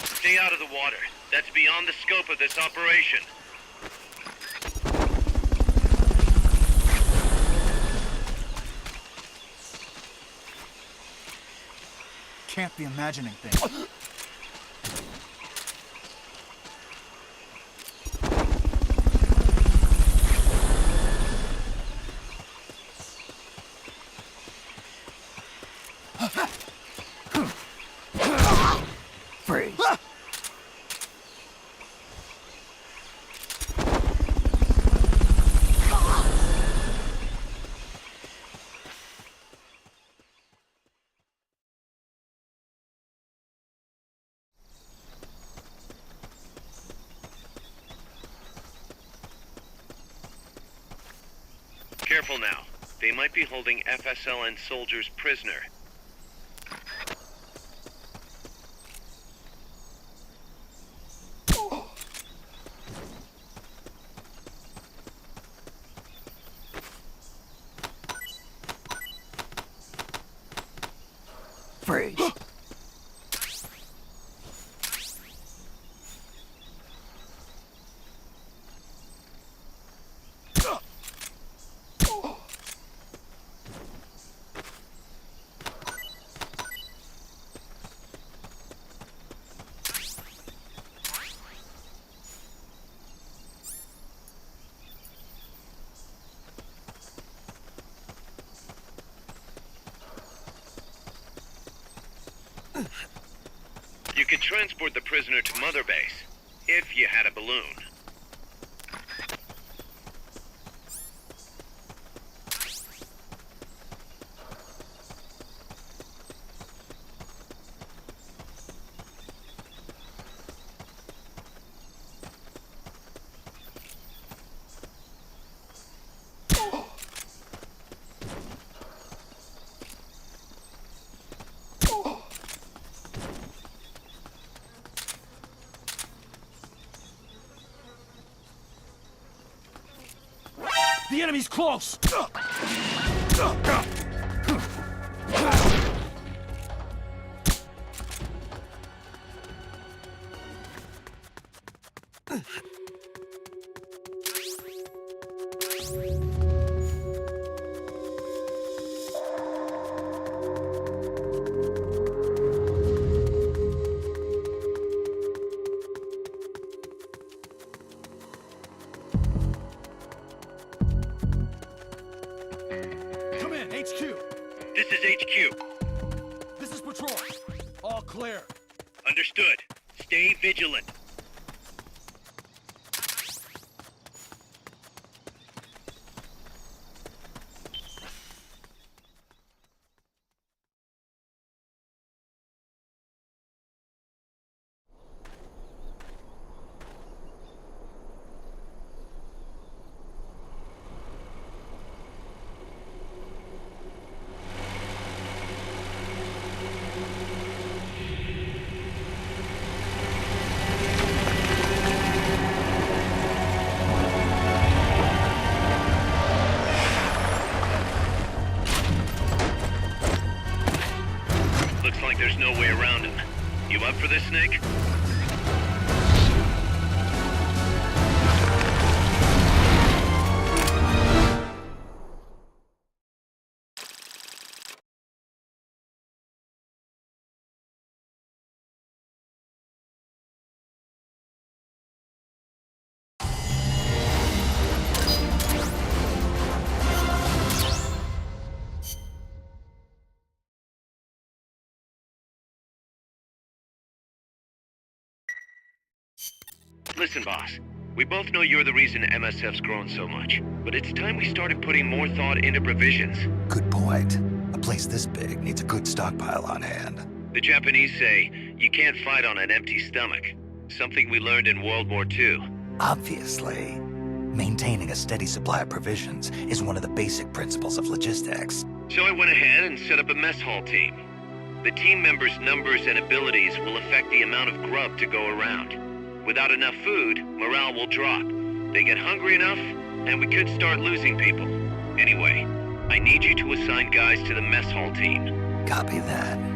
Stay out of the water. That's beyond the scope of this operation. Can't be imagining things. Freeze. Careful now. They might be holding FSLN soldiers prisoner. Freeze. You could transport the prisoner to Mother Base, if you had a balloon. The enemy's close! Come in, HQ! This is HQ. This is Patrol. All clear. Understood. Stay vigilant. Looks like there's no way around him. You up for this, Snake? Listen, boss. We both know you're the reason MSF's grown so much, but it's time we started putting more thought into provisions. Good point. A place this big needs a good stockpile on hand. The Japanese say, you can't fight on an empty stomach. Something we learned in World War II. Obviously. Maintaining a steady supply of provisions is one of the basic principles of logistics. So I went ahead and set up a mess hall team. The team members' numbers and abilities will affect the amount of grub to go around. Without enough food, morale will drop. They get hungry enough, and we could start losing people. Anyway, I need you to assign guys to the mess hall team. Copy that.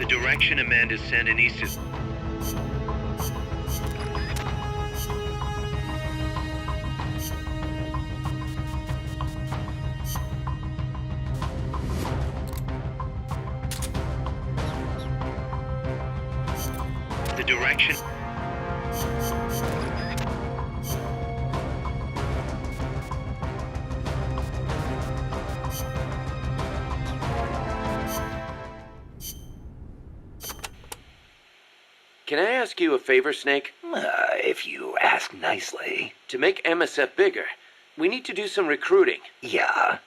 The direction Amanda's Sandinistas... The direction... Can I ask you a favor, Snake? If you ask nicely. To make MSF bigger, we need to do some recruiting. Yeah.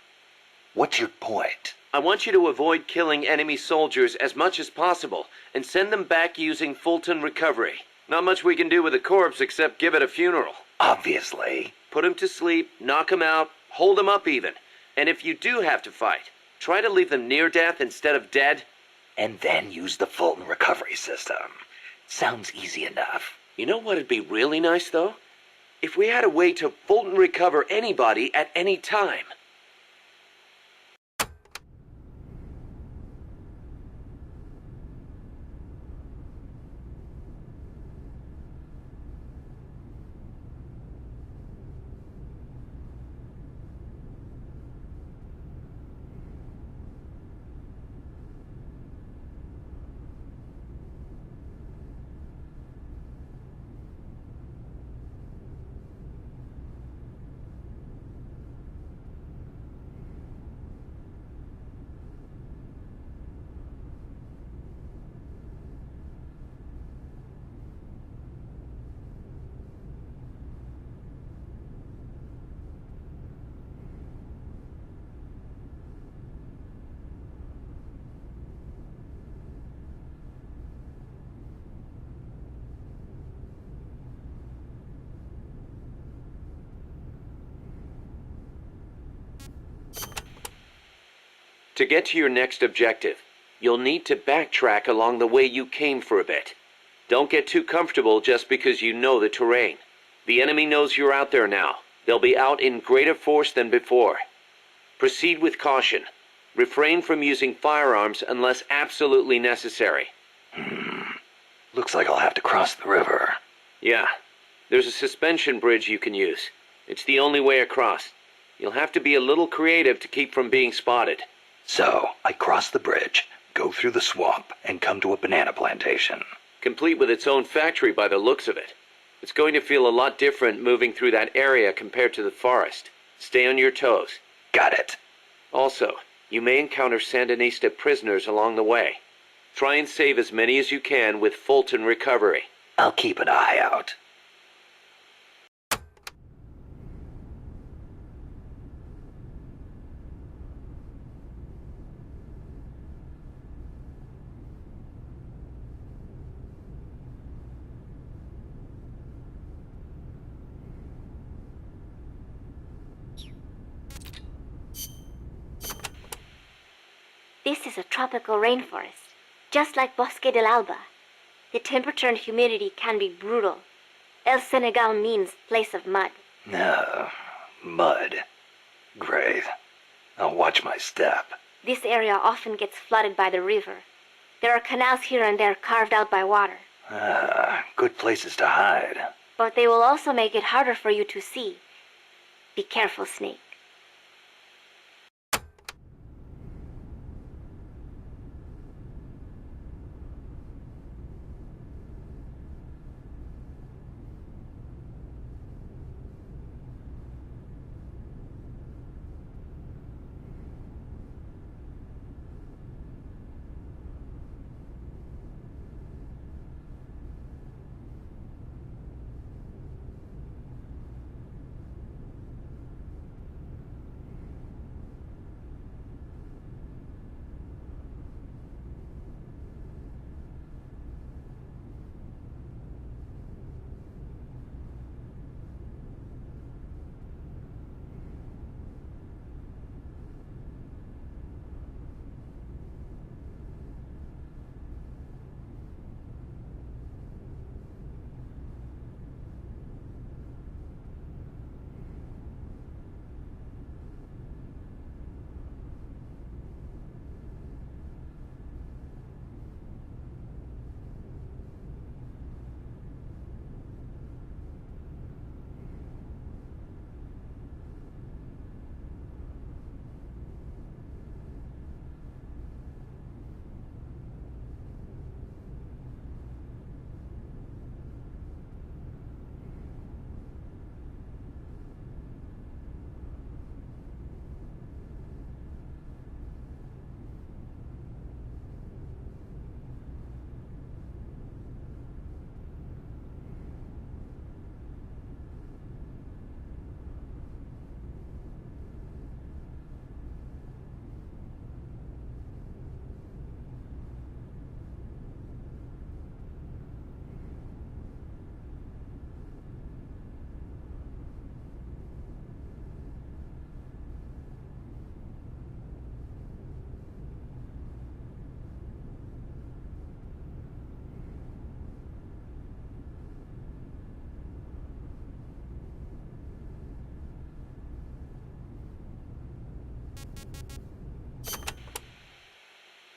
What's your point? I want you to avoid killing enemy soldiers as much as possible and send them back using Fulton Recovery. Not much we can do with a corpse except give it a funeral. Obviously. Put him to sleep, knock him out, hold him up even. And if you do have to fight, try to leave them near death instead of dead. And then use the Fulton recovery system. Sounds easy enough. You know what'd be really nice, though? If we had a way to Fulton recover anybody at any time. To get to your next objective, you'll need to backtrack along the way you came for a bit. Don't get too comfortable just because you know the terrain. The enemy knows you're out there now. They'll be out in greater force than before. Proceed with caution. Refrain from using firearms unless absolutely necessary. Looks like I'll have to cross the river. Yeah, there's a suspension bridge you can use. It's the only way across. You'll have to be a little creative to keep from being spotted. So, I cross the bridge, go through the swamp, and come to a banana plantation. Complete with its own factory by the looks of it. It's going to feel a lot different moving through that area compared to the forest. Stay on your toes. Got it. Also, you may encounter Sandinista prisoners along the way. Try and save as many as you can with Fulton Recovery. I'll keep an eye out. This is a tropical rainforest, just like Bosque del Alba. The temperature and humidity can be brutal. El Senegal means place of mud. No, mud. Great. I'll watch my step. This area often gets flooded by the river. There are canals here and there carved out by water. Good places to hide. But they will also make it harder for you to see. Be careful, Snake.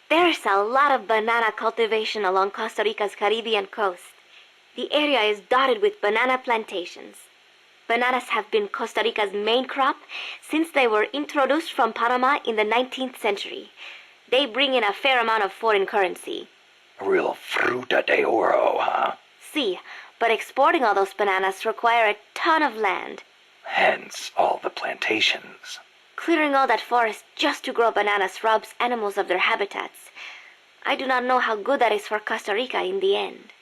There's a lot of banana cultivation along Costa Rica's Caribbean coast. The area is dotted with banana plantations. Bananas have been Costa Rica's main crop since they were introduced from Panama in the 19th century. They bring in a fair amount of foreign currency. A real fruta de oro, huh? See, but exporting all those bananas require a ton of land. Hence all the plantations. Clearing all that forest just to grow bananas robs animals of their habitats. I do not know how good that is for Costa Rica in the end.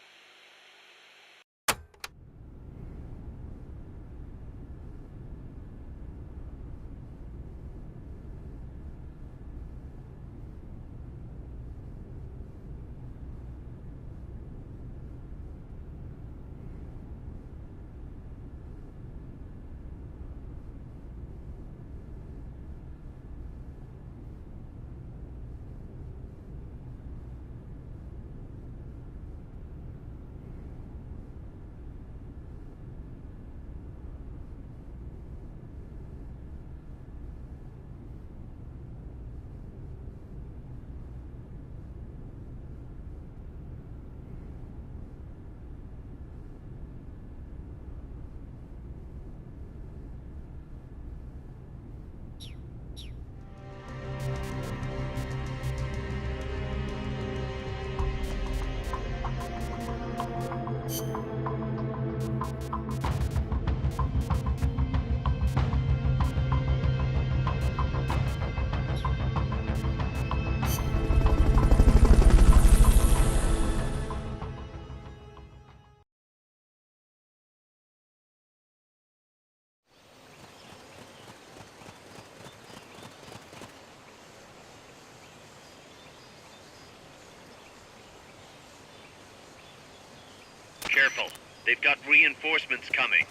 Careful. They've got reinforcements coming.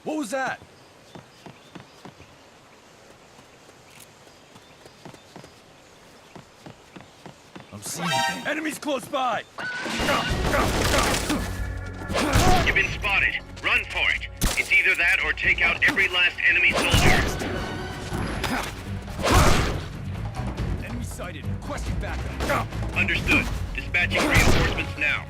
What was that? I'm seeing things. Enemies close by! You've been spotted. Run for it. It's either that or take out every last enemy soldier. Enemy sighted. Requesting backup. Understood. Dispatching reinforcements now.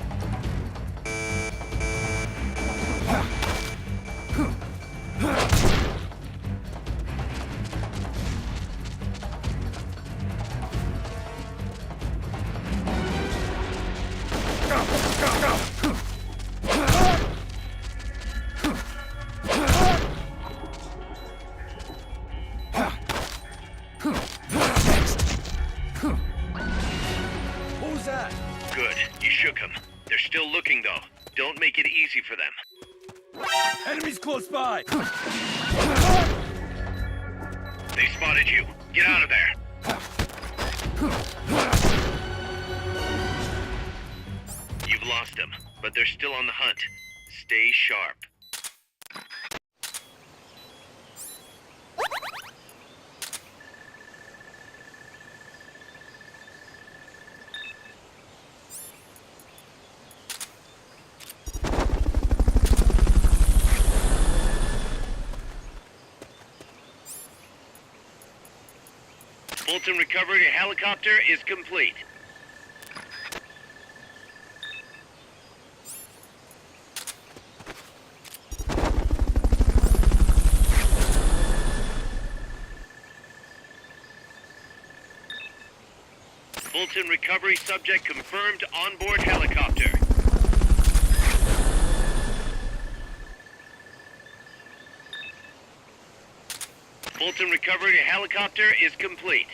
What was that? Good. You shook them. They're still looking, though. Don't make it easy for them. Enemies close by! They spotted you. Get out of there. You've lost them, but they're still on the hunt. Stay sharp. Fulton recovery helicopter is complete. Fulton recovery subject confirmed onboard helicopter. Fulton recovery helicopter is complete.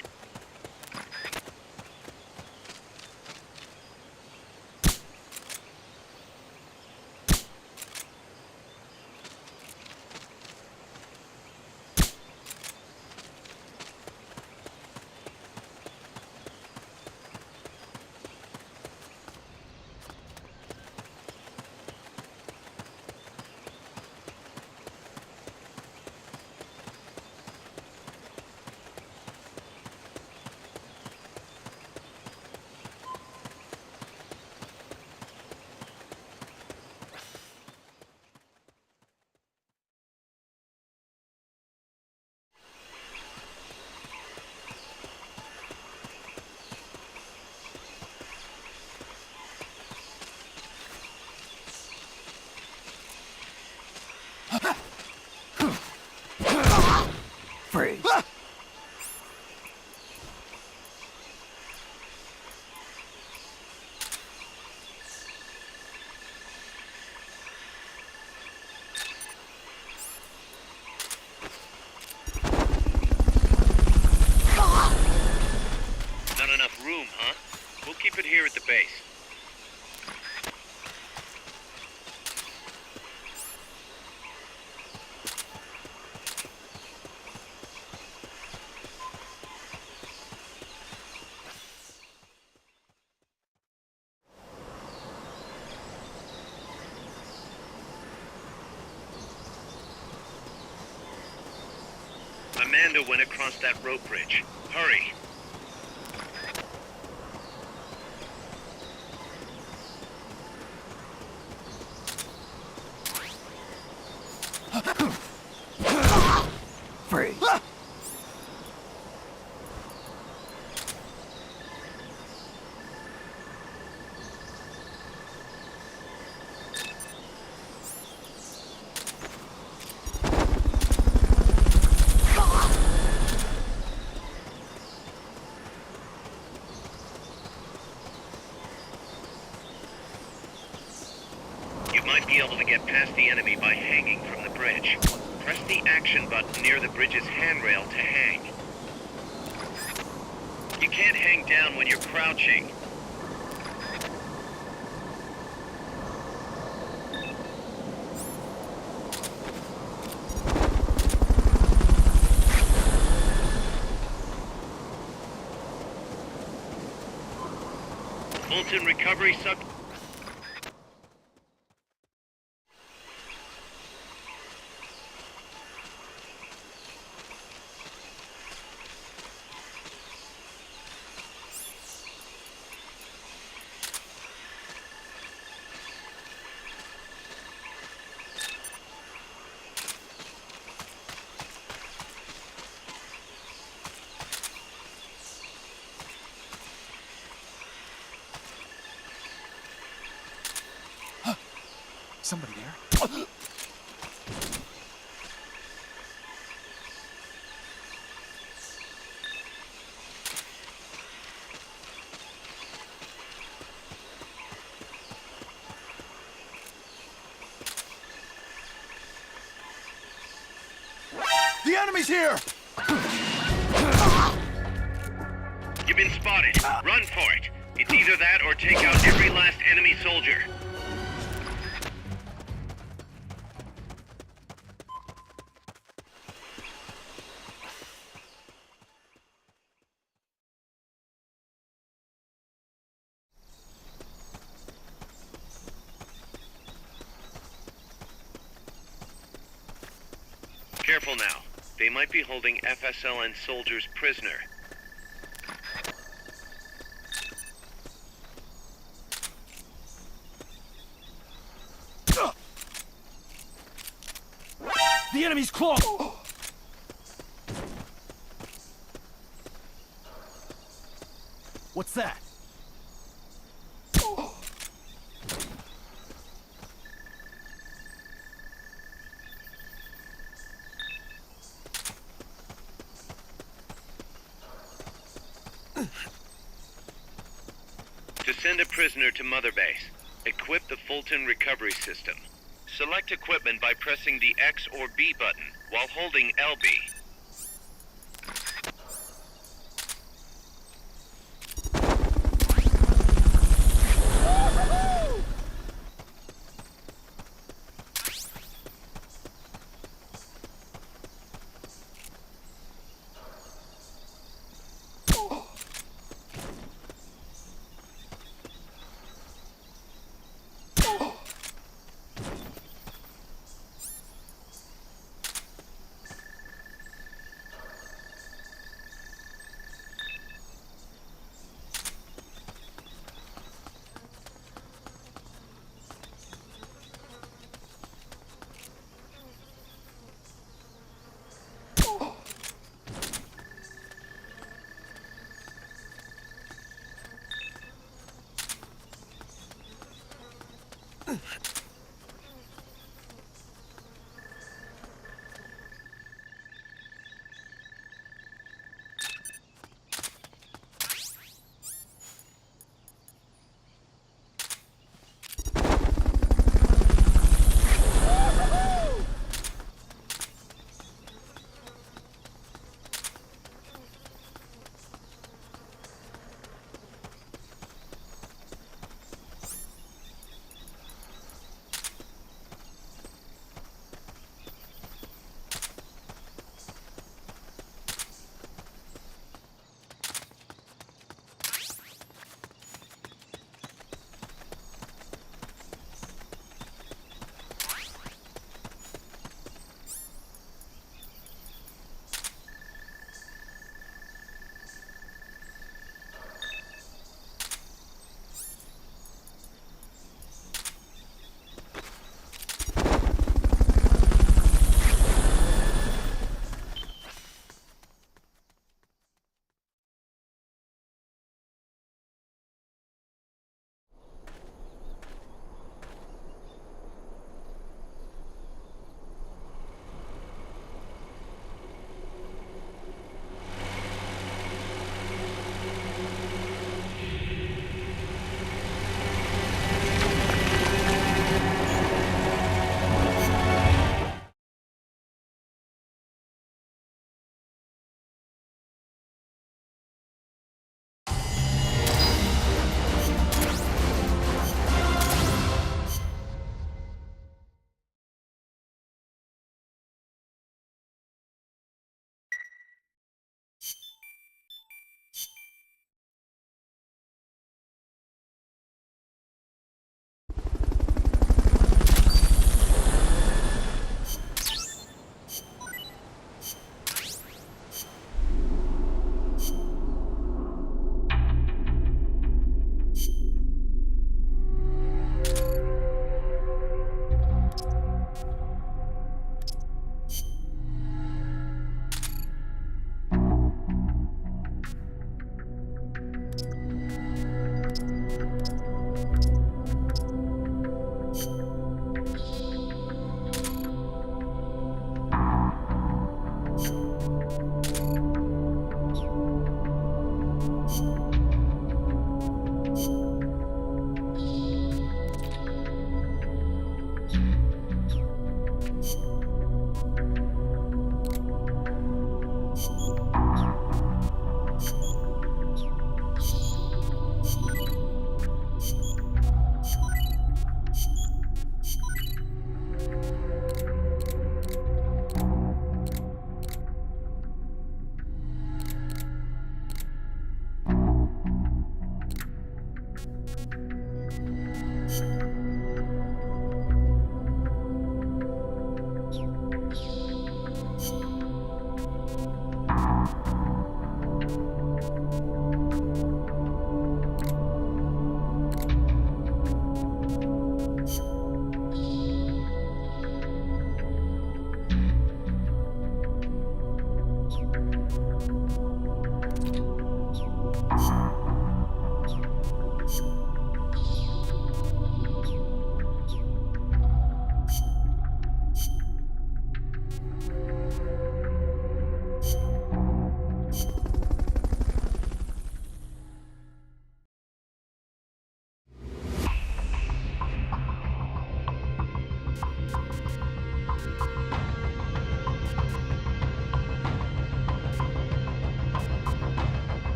Freeze. Not enough room, huh? We'll keep it here at the base. Amanda went across that rope bridge. Hurry. Freeze. You might be able to get past the enemy by hanging from the bridge. Press the action button near the bridge's handrail to hang. You can't hang down when you're crouching. Fulton recovery sub... Somebody there? The enemy's here! You've been spotted. Run for it. It's either that or take out every last enemy soldier. Careful now. They might be holding FSLN soldiers prisoner. The enemy's close! What's that? To send a prisoner to Mother Base, equip the Fulton recovery system. Select equipment by pressing the X or B button while holding LB.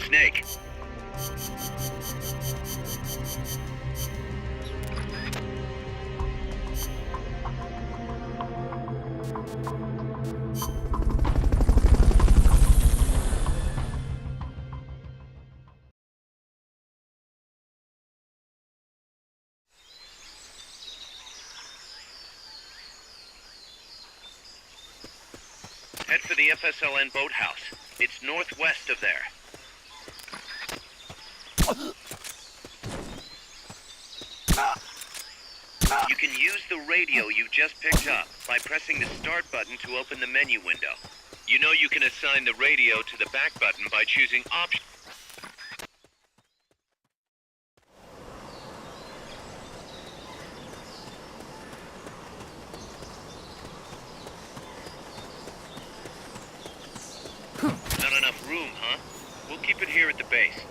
Snake. Head for the FSLN boathouse. It's northwest of there. You can use the radio you just picked up by pressing the start button to open the menu window. You know you can assign the radio to the back button by choosing option. Not enough room, huh? We'll keep it here at the base.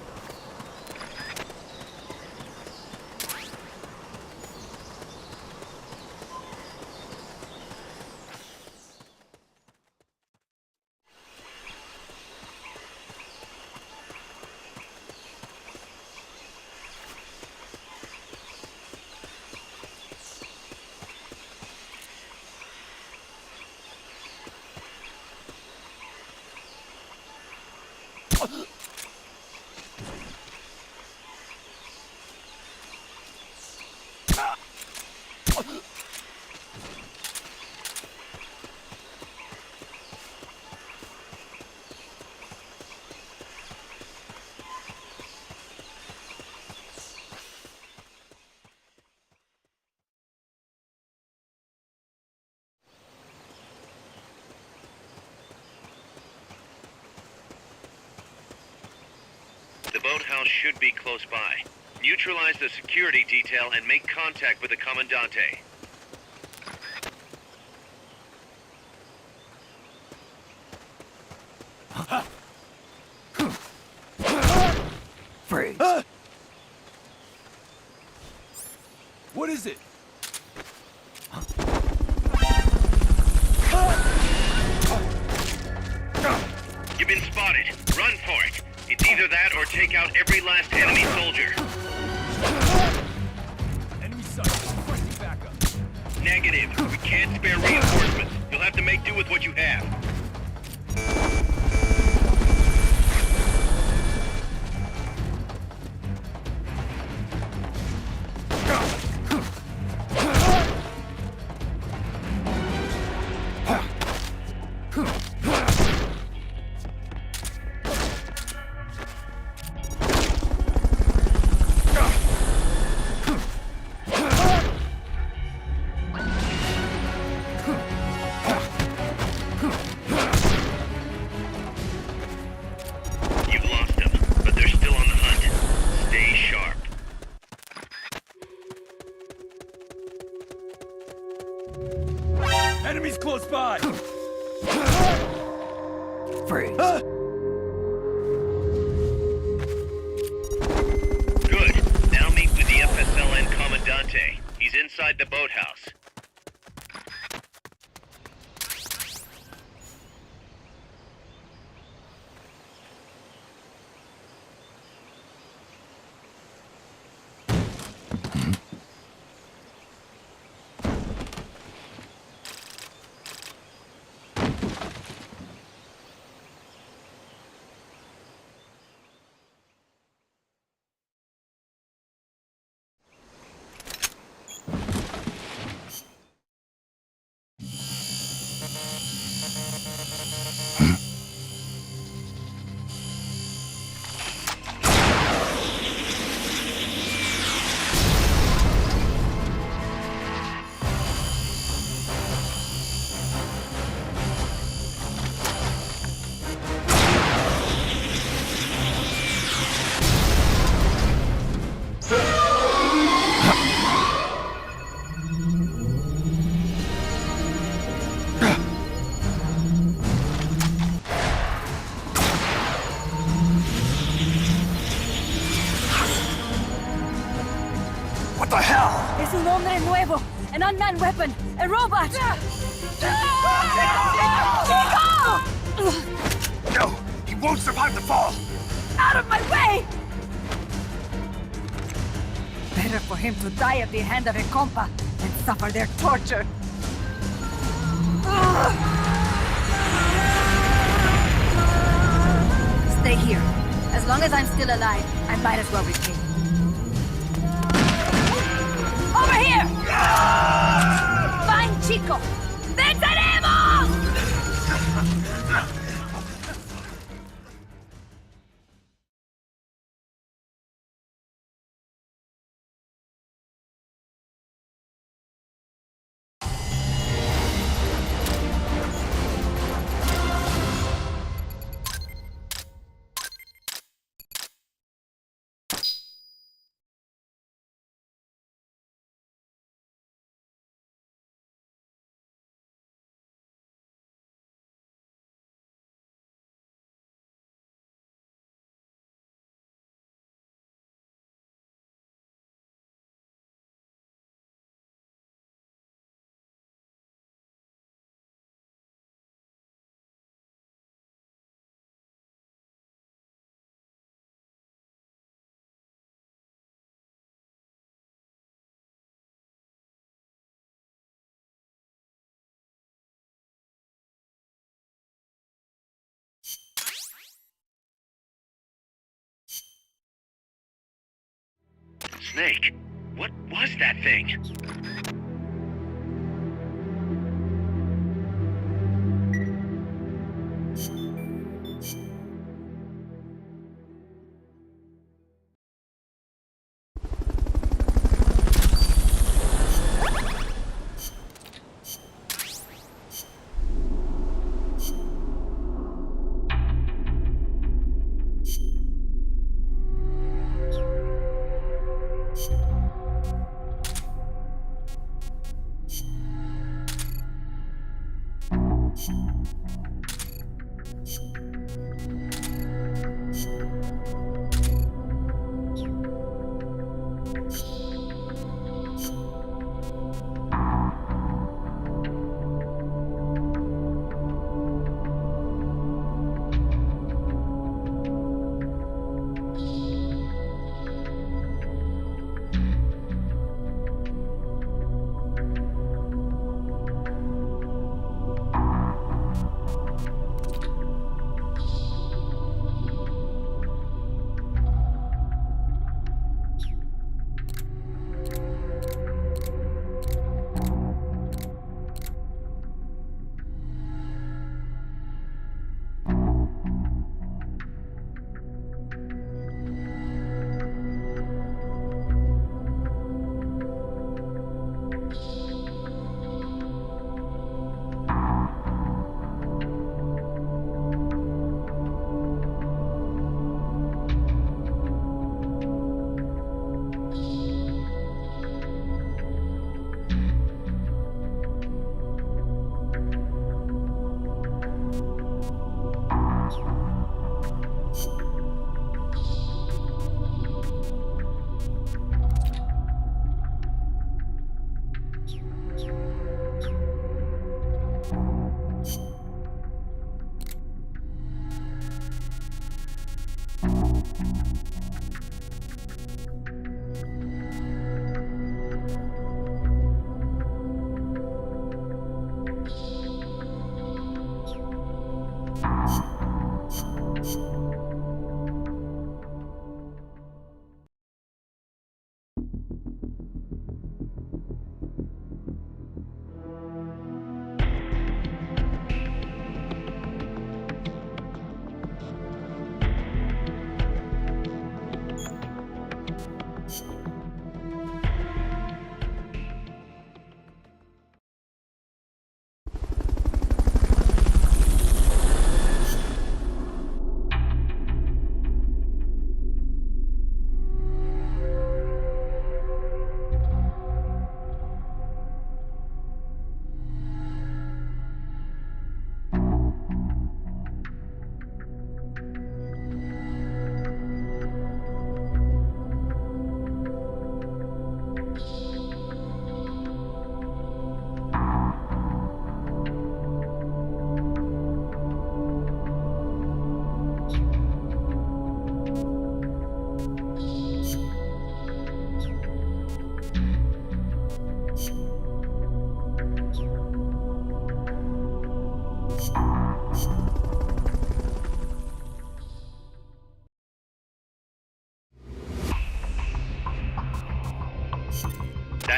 The boathouse should be close by. Neutralize the security detail and make contact with the Commandante. Freeze. What is it? You've been spotted. Run for it. It's either that or take out every last enemy soldier. Enemy sighted. Requesting backup. Negative. We can't spare reinforcements. You'll have to make do with what you have. Enemies close by! Freeze. Good. Now meet with the FSLN Commandante. He's inside the boathouse. What the hell? Es un hombre nuevo, an unmanned weapon, a robot! No, he won't survive the fall. Out of my way! Better for him to die at the hand of a compa than suffer their torture. Stay here. As long as I'm still alive, I might as well repay. Over here! Fine, Chico! ¡Venceremos! Snake, what was that thing?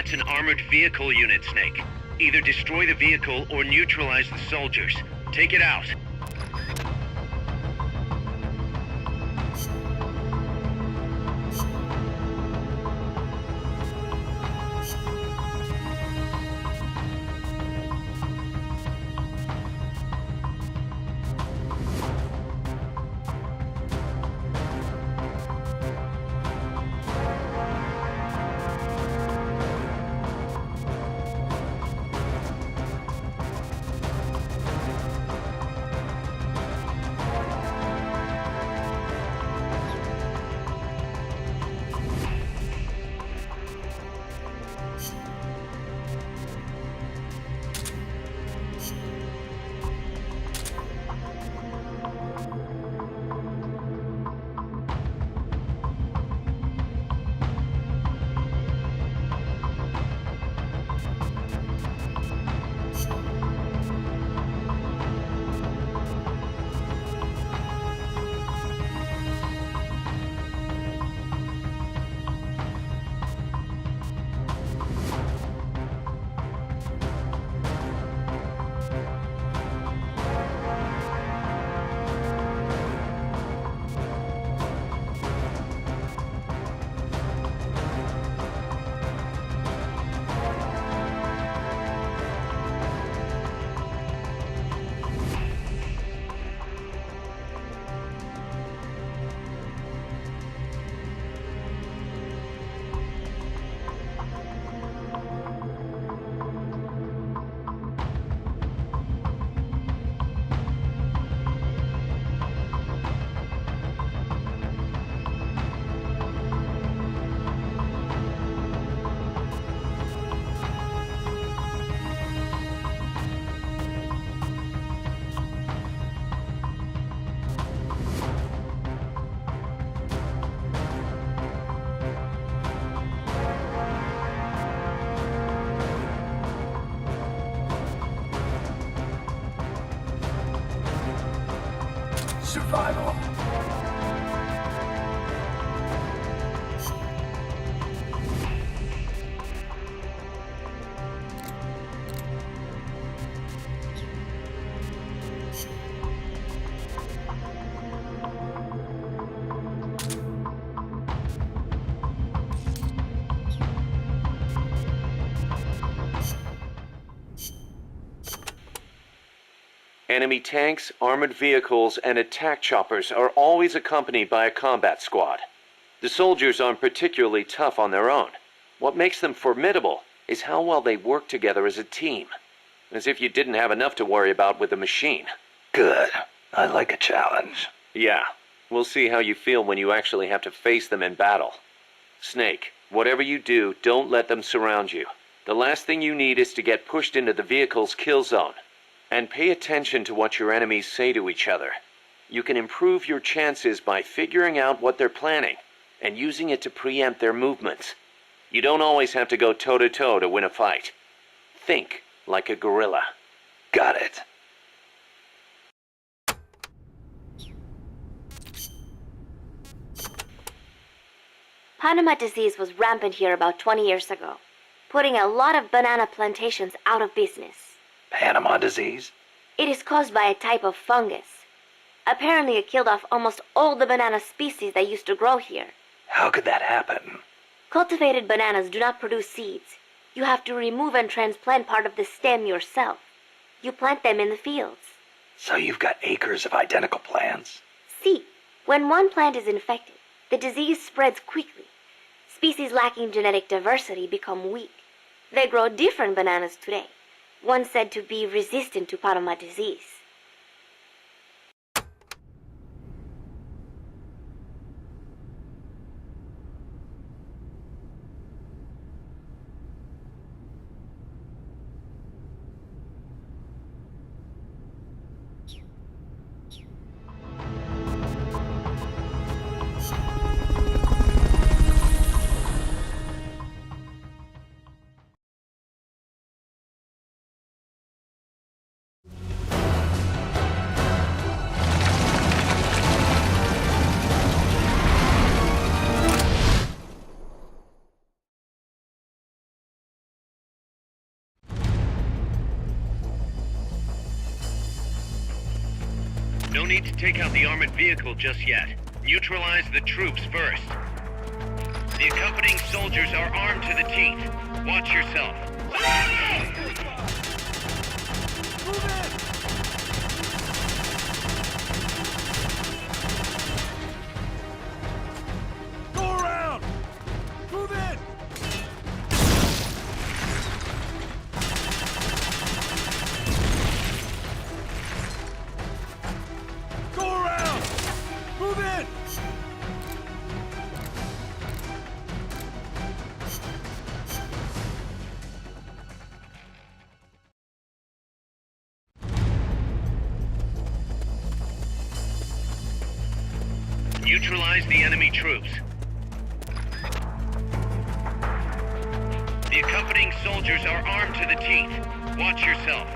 That's an armored vehicle unit, Snake. Either destroy the vehicle or neutralize the soldiers. Take it out. Survival. Enemy tanks, armored vehicles, and attack choppers are always accompanied by a combat squad. The soldiers aren't particularly tough on their own. What makes them formidable is how well they work together as a team. As if you didn't have enough to worry about with the machine. Good. I like a challenge. Yeah, we'll see how you feel when you actually have to face them in battle. Snake, whatever you do, don't let them surround you. The last thing you need is to get pushed into the vehicle's kill zone. And pay attention to what your enemies say to each other. You can improve your chances by figuring out what they're planning and using it to preempt their movements. You don't always have to go toe-to-toe to win a fight. Think like a gorilla. Got it. Panama disease was rampant here about 20 years ago, putting a lot of banana plantations out of business. Panama disease? It is caused by a type of fungus. Apparently it killed off almost all the banana species that used to grow here. How could that happen? Cultivated bananas do not produce seeds. You have to remove and transplant part of the stem yourself. You plant them in the fields. So you've got acres of identical plants? See, when one plant is infected, the disease spreads quickly. Species lacking genetic diversity become weak. They grow different bananas today. One said to be resistant to Panama disease. No need to take out the armored vehicle just yet. Neutralize the troops first. The accompanying soldiers are armed to the teeth. Watch yourself. Go around! Move in! Go around! Move in! Neutralize the enemy troops. The accompanying soldiers are armed to the teeth. Watch yourself.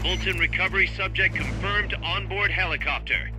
Fulton recovery subject confirmed onboard helicopter.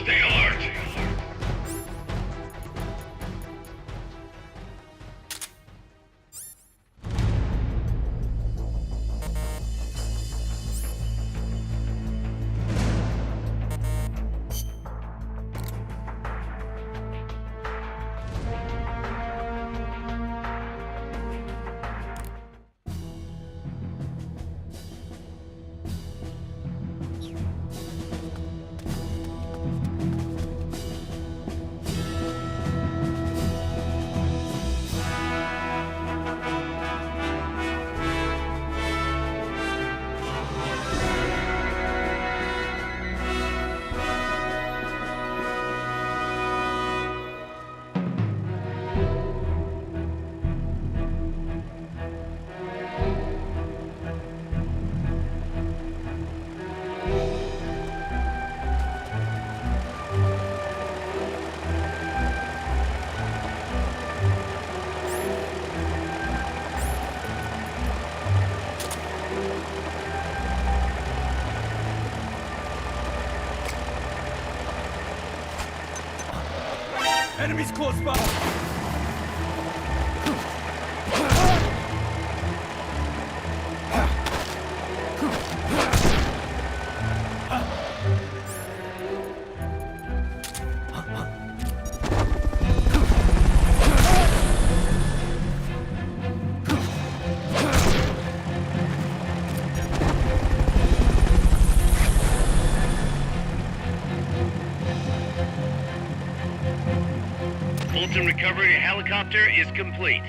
Stay alert. Enemies close by! Fulton recovery helicopter is complete.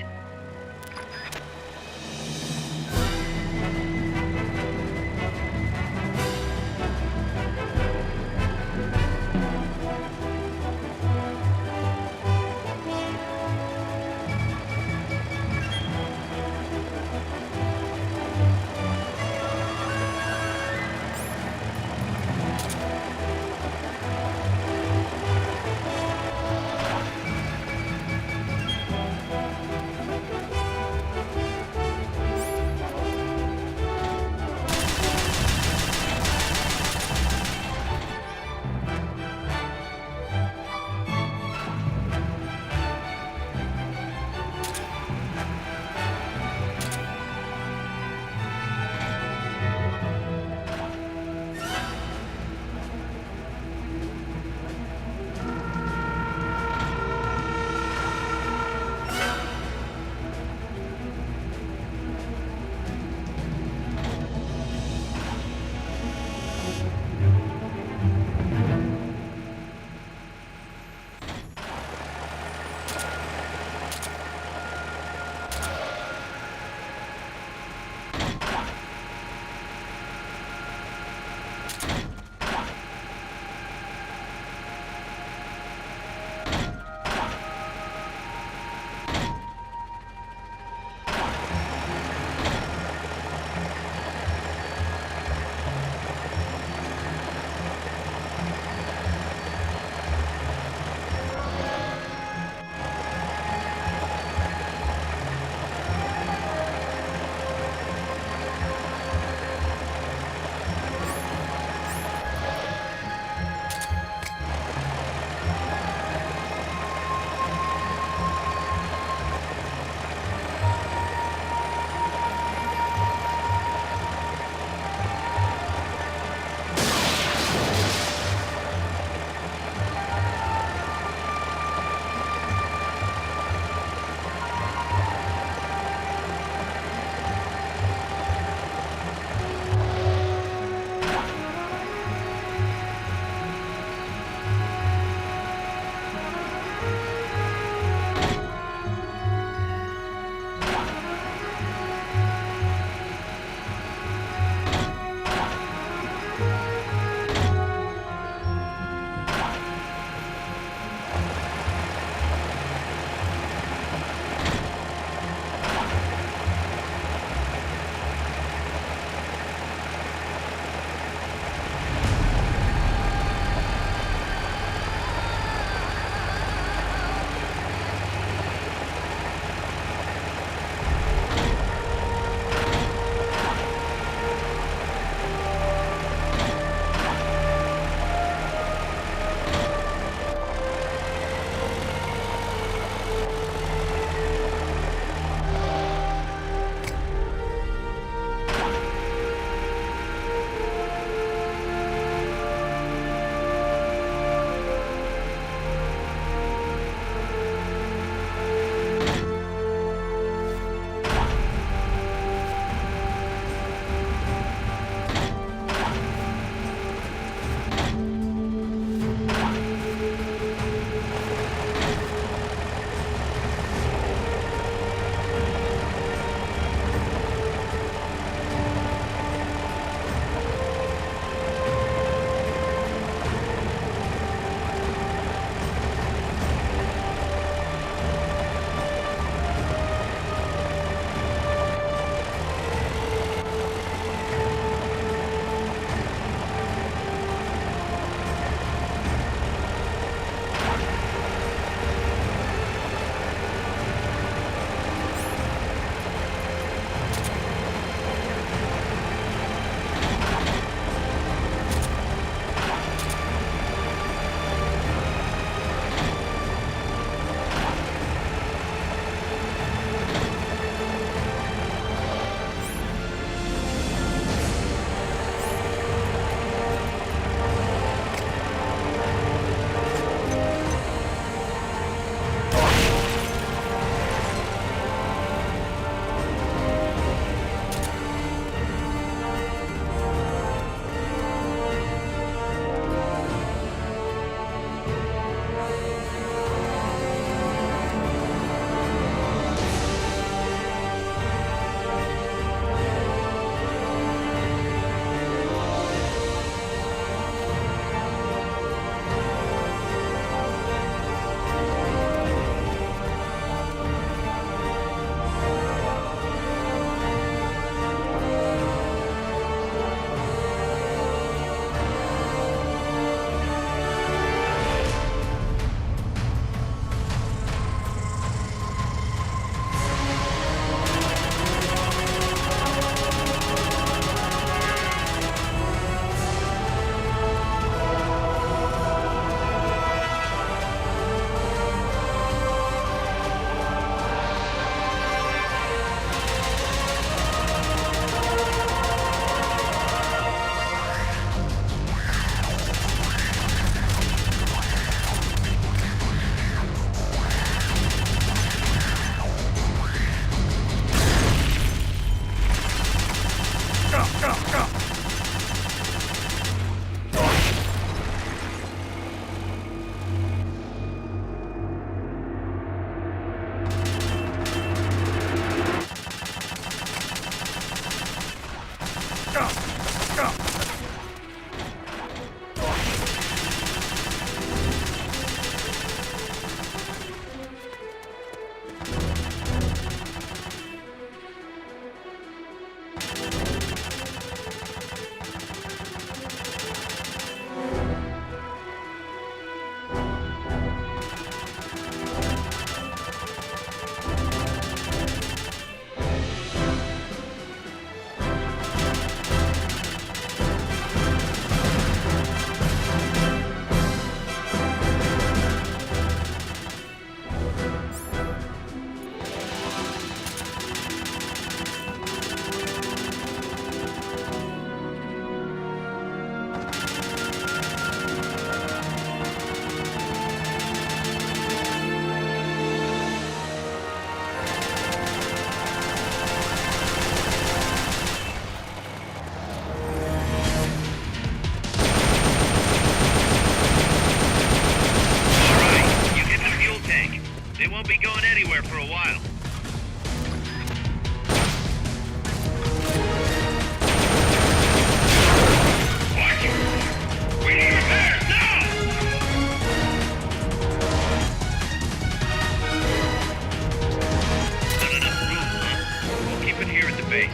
base.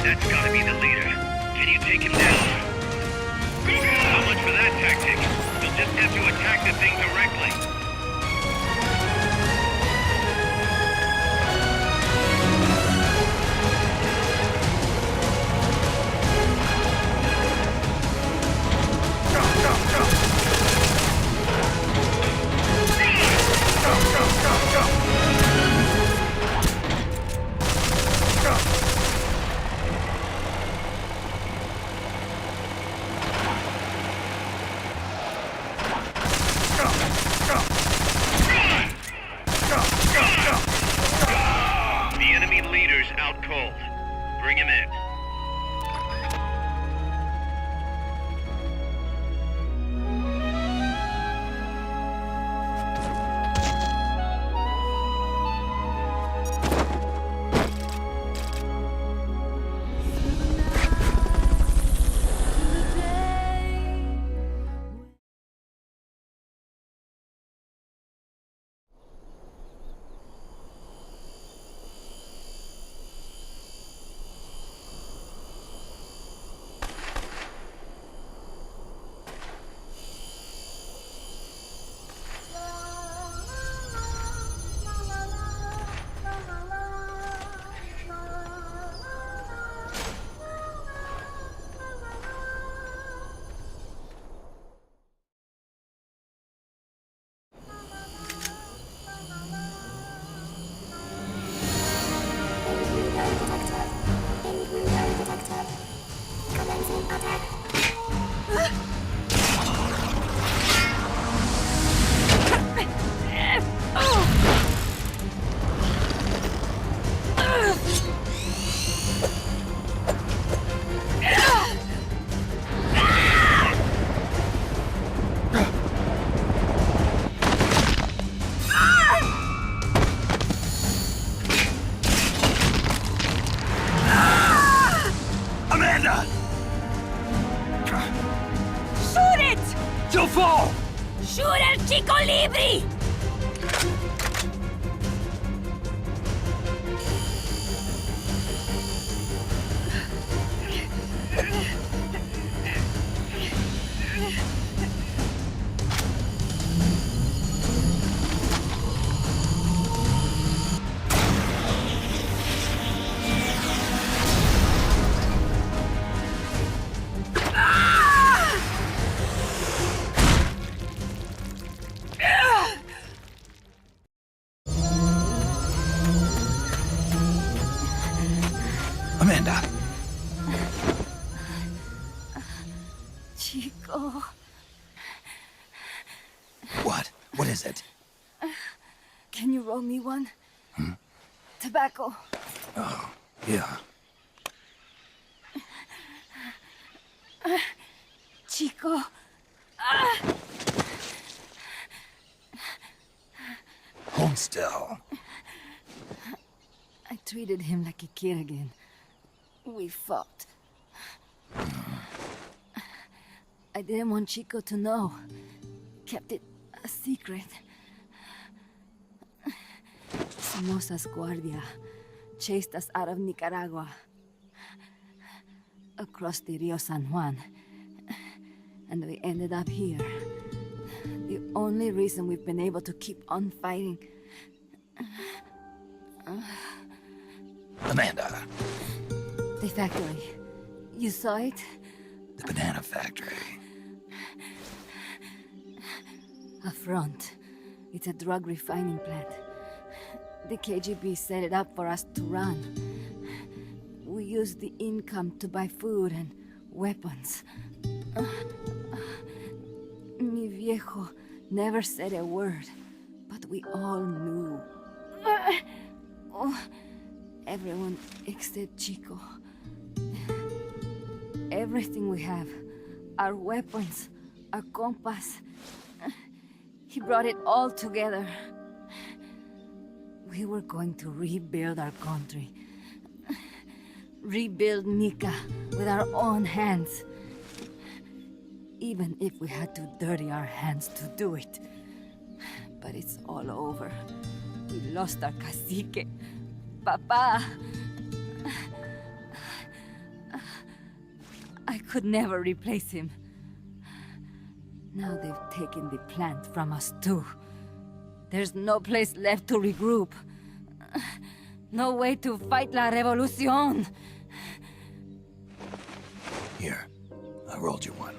That's gotta be the leader. Can you take him down? How much for that tactic? You'll just have to attack the thing directly. The enemy leader's out cold. Bring him in. Amanda! Shoot it! You'll fall! Shoot El Chico Libri! Amanda! Chico. What? What is it? Can you roll me one? Tobacco. Oh, yeah. Chico. Hold still. I treated him like a kid again. We fought. I didn't want Chico to know. Kept it a secret. Somoza's Guardia chased us out of Nicaragua. Across the Rio San Juan. And we ended up here. The only reason we've been able to keep on fighting. Amanda, The factory. You saw it? the banana factory. A front. It's a drug refining plant. The KGB set it up for us to run. We used the income to buy food and weapons. Mi viejo never said a word, but we all knew. Everyone except Chico. Everything we have. Our weapons, our compass. He brought it all together. We were going to rebuild our country. Rebuild Nika with our own hands. Even if we had to dirty our hands to do it. But it's all over. We lost our cacique. Papa! I could never replace him. Now they've taken the plant from us too. There's no place left to regroup. No way to fight la revolución. Here, I rolled you one.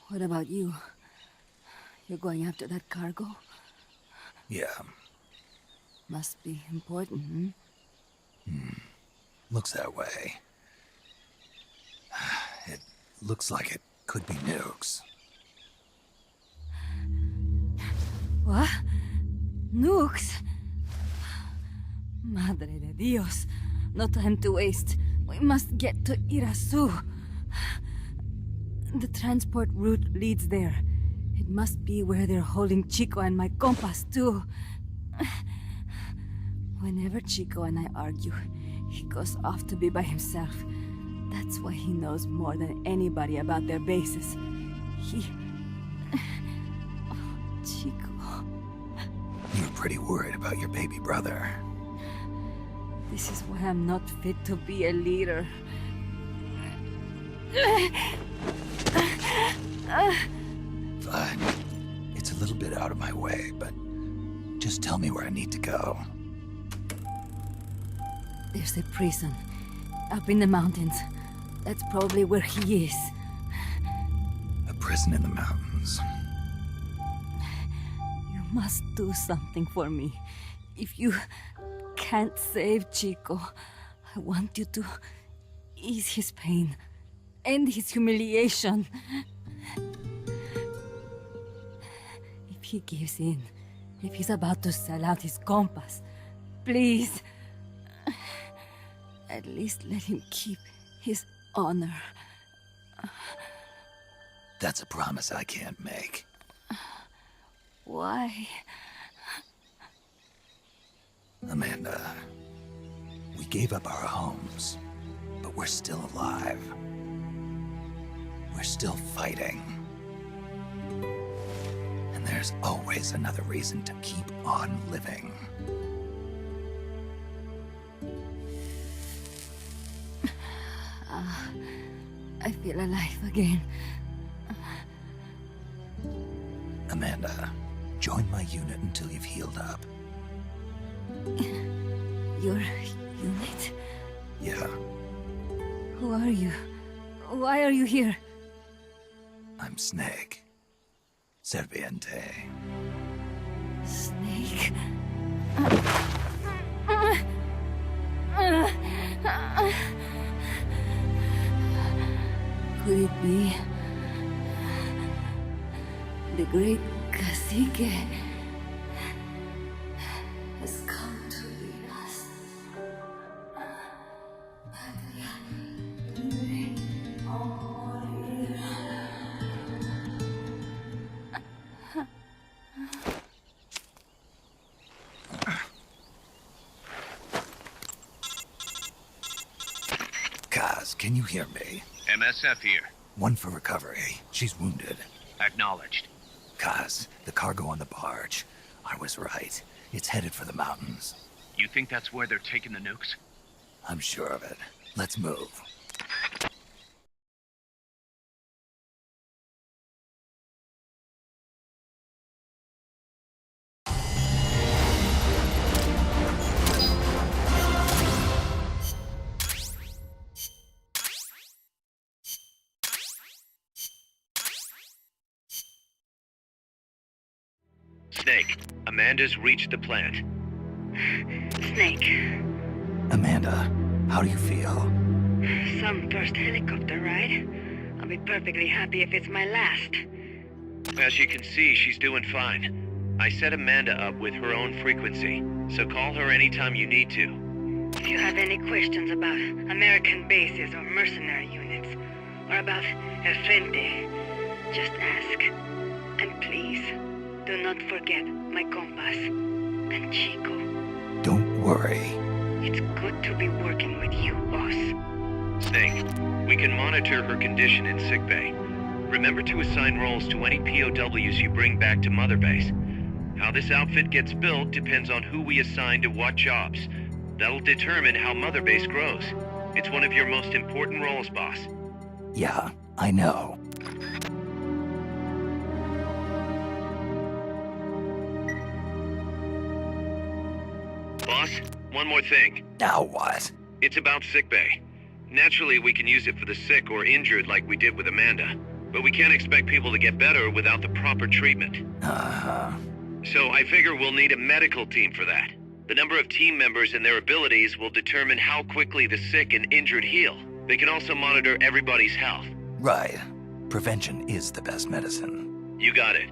What about you? You're going after that cargo? Yeah, Must be important, looks that way. It looks like it could be nukes. What? Nukes? Madre de Dios. No time to waste. We must get to Irasu. The transport route leads there. It must be where they're holding Chico and my compas, too. Whenever Chico and I argue, he goes off to be by himself. That's why he knows more than anybody about their bases. He... Oh, Chico... You're pretty worried about your baby brother. This is why I'm not fit to be a leader. Fine. It's a little bit out of my way, but just tell me where I need to go. There's a prison up in the mountains. That's probably where he is. A prison in the mountains. You must do something for me. If you can't save Chico, I want you to ease his pain, end his humiliation. If he gives in, if he's about to sell out his compas, please, at least let him keep his honor. That's a promise I can't make. Why? Amanda, we gave up our homes, but we're still alive. We're still fighting. And there's always another reason to keep on living. I feel alive again. Amanda, join my unit until you've healed up. Your unit? Yeah, Who are you? Why are you here? I'm Snake. Serviente. Snake? Could it be the great cacique has come to lead us? Kaz, can you hear me? MSF here. One for recovery. She's wounded. Acknowledged. Kaz, the cargo on the barge. I was right. It's headed for the mountains. You think that's where they're taking the nukes? I'm sure of it. Let's move. Snake, Amanda's reached the plant. Snake. Amanda, how do you feel? Some first helicopter ride. I'll be perfectly happy if it's my last. As you can see, she's doing fine. I set Amanda up with her own frequency, so call her anytime you need to. If you have any questions about American bases or mercenary units, or about El Frente, Just ask. And please, do not forget my compass. And Chico. Don't worry. It's good to be working with you, boss. Snake, we can monitor her condition in sickbay. Remember to assign roles to any POWs you bring back to Mother Base. How this outfit gets built depends on who we assign to what jobs. That'll determine how Mother Base grows. It's one of your most important roles, boss. Yeah, I know. Boss, one more thing. Now what? It's about sickbay. Naturally, we can use it for the sick or injured like we did with Amanda. But we can't expect people to get better without the proper treatment. Uh-huh. So I figure we'll need a medical team for that. The number of team members and their abilities will determine how quickly the sick and injured heal. They can also monitor everybody's health. Right. Prevention is the best medicine. You got it.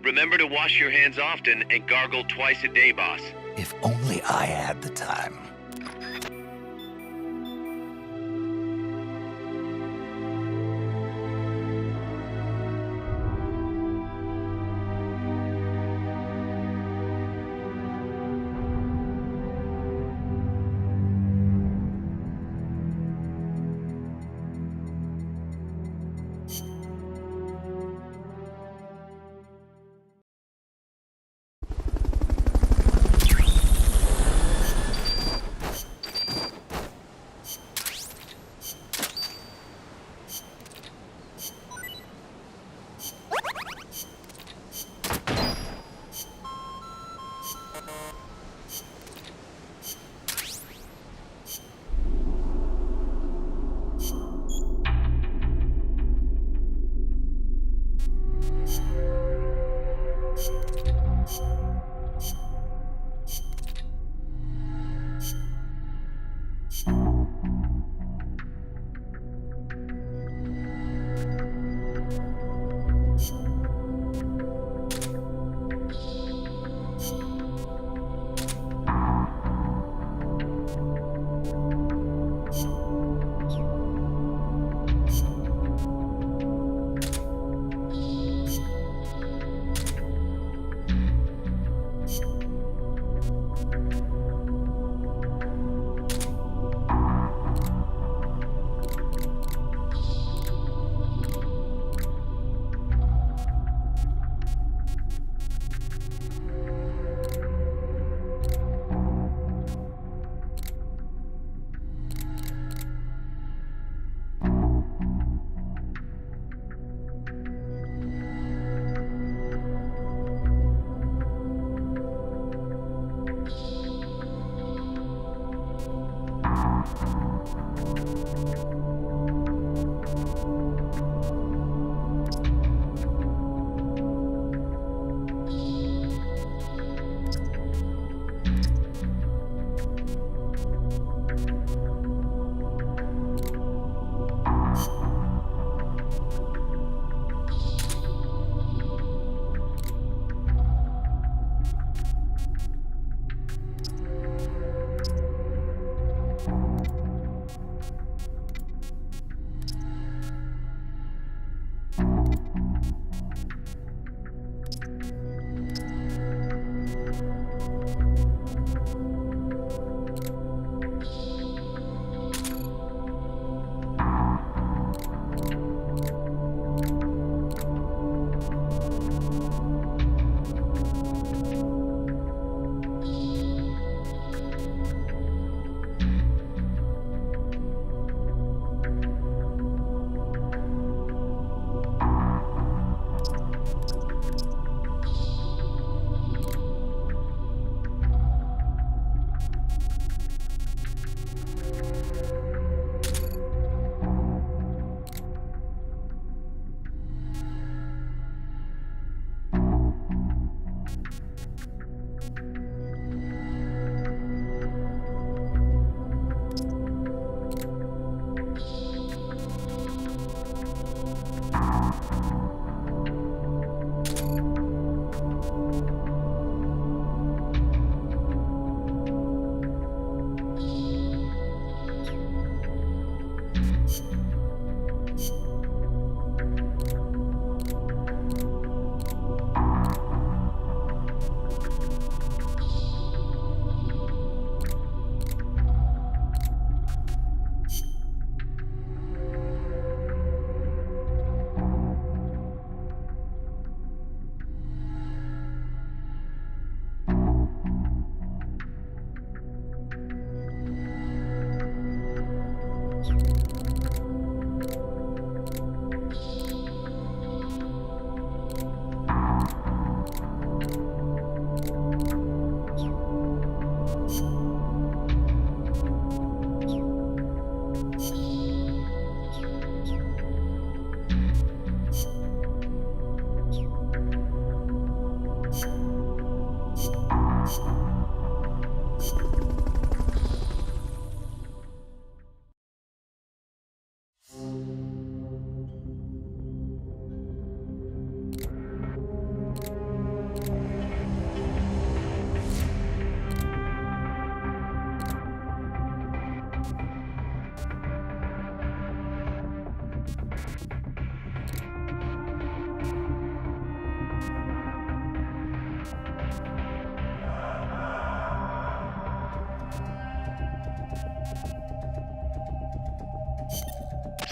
Remember to wash your hands often and gargle twice a day, boss. If only I had the time.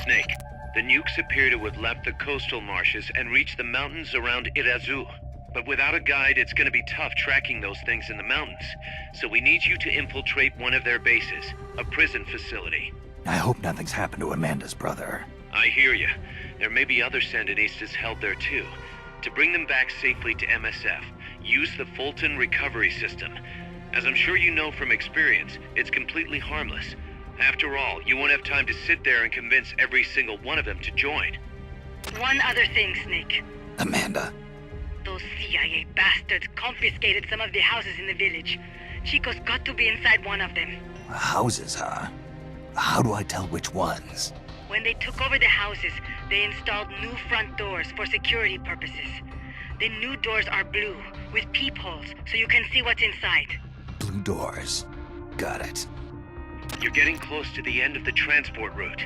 Snake, the nukes appear to have left the coastal marshes and reached the mountains around Irazu. But without a guide, it's gonna be tough tracking those things in the mountains. So we need you to infiltrate one of their bases, a prison facility. I hope nothing's happened to Amanda's brother. I hear ya. There may be other Sandinistas held there too. To bring them back safely to MSF, use the Fulton recovery system. As I'm sure you know from experience, it's completely harmless. After all, you won't have time to sit there and convince every single one of them to join. One other thing, Snake. Amanda, Those CIA bastards confiscated some of the houses in the village. Chico's got to be inside one of them. houses, huh? How do I tell which ones? When they took over the houses, they installed new front doors for security purposes. The new doors are blue, with peepholes, so you can see what's inside. Blue doors. Got it. You're getting close to the end of the transport route.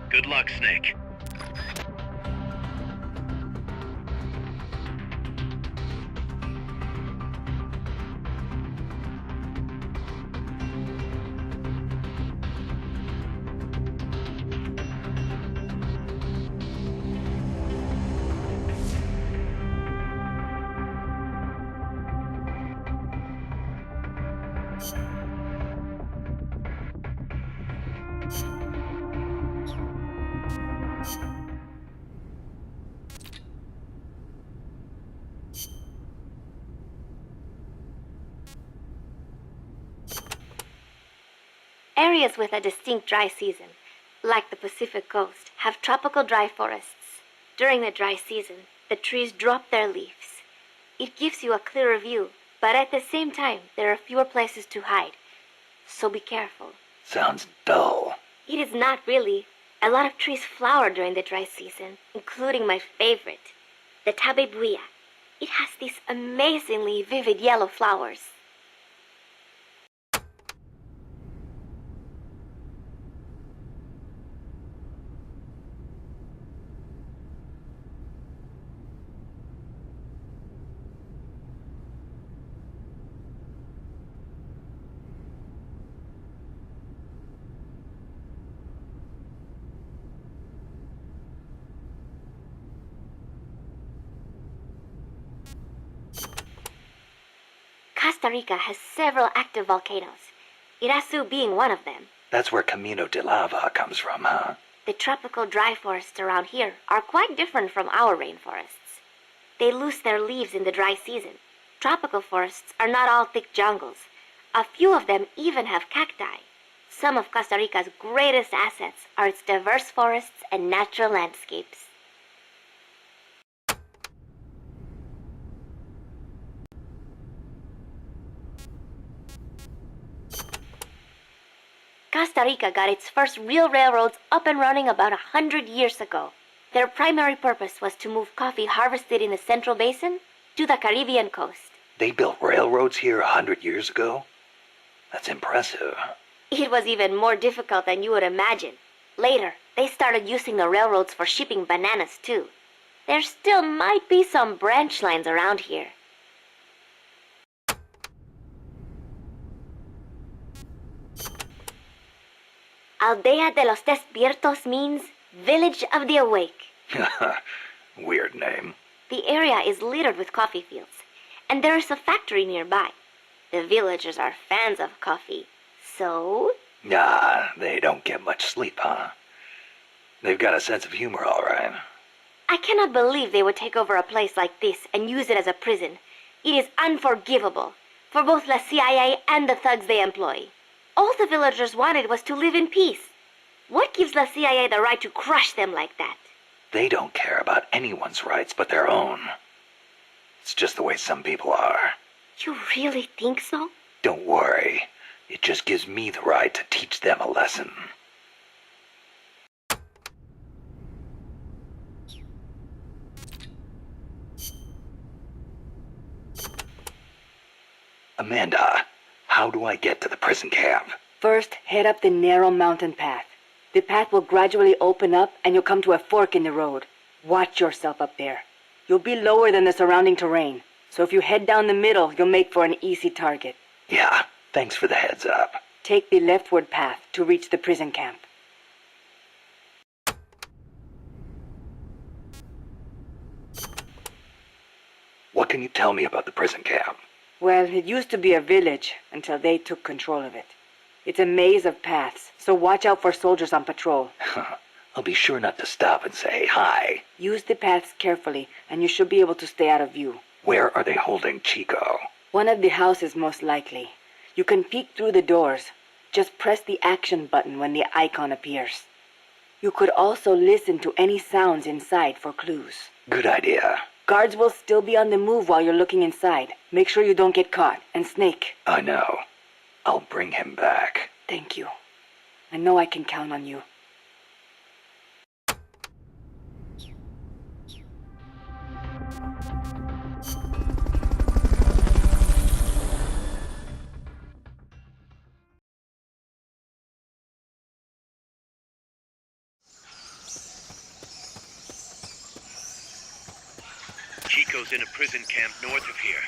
Good luck, Snake. Areas with a distinct dry season, like the Pacific coast, have tropical dry forests. During the dry season, the trees drop their leaves. It gives you a clearer view, but at the same time, there are fewer places to hide. So be careful. Sounds dull. It is not really. A lot of trees flower during the dry season, including my favorite, the tabebuya. It has these amazingly vivid yellow flowers. Costa Rica has several active volcanoes, Irazu being one of them. That's where Camino de Lava comes from, huh? The tropical dry forests around here are quite different from our rainforests. They lose their leaves in the dry season. Tropical forests are not all thick jungles. A few of them even have cacti. Some of Costa Rica's greatest assets are its diverse forests and natural landscapes. Costa Rica got its first real railroads up and running about 100 years ago. Their primary purpose was to move coffee harvested in the Central Basin to the Caribbean coast. They built railroads here 100 years ago? That's impressive. It was even more difficult than you would imagine. Later, they started using the railroads for shipping bananas too. There still might be some branch lines around here. Aldea de los Despiertos means Village of the Awake. Weird name. The area is littered with coffee fields, and there is a factory nearby. The villagers are fans of coffee, so... Nah, they don't get much sleep, huh? They've got a sense of humor, all right. I cannot believe they would take over a place like this and use it as a prison. It is unforgivable for both the CIA and the thugs they employ. All the villagers wanted was to live in peace. What gives the CIA the right to crush them like that? They don't care about anyone's rights but their own. It's just the way some people are. You really think so? Don't worry. It just gives me the right to teach them a lesson. Amanda, how do I get to the prison camp? First, head up the narrow mountain path. The path will gradually open up and you'll come to a fork in the road. Watch yourself up there. You'll be lower than the surrounding terrain, so if you head down the middle, you'll make for an easy target. Yeah, thanks for the heads up. Take the leftward path to reach the prison camp. can you tell me about the prison camp? Well, it used to be a village until they took control of it. It's a maze of paths, so watch out for soldiers on patrol. I'll be sure not to stop and say hi. Use the paths carefully, and you should be able to stay out of view. Where are they holding Chico? One of the houses, most likely. You can peek through the doors. Just press the action button when the icon appears. You could also listen to any sounds inside for clues. Good idea. Guards will still be on the move while you're looking inside. Make sure you don't get caught. And Snake. I know. I'll bring him back. Thank you. I know I can count on you. Chico's in a prison camp north of here.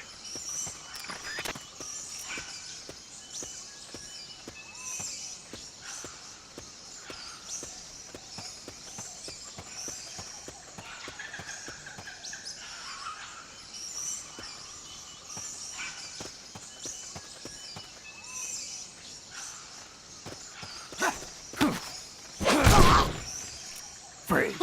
Freeze.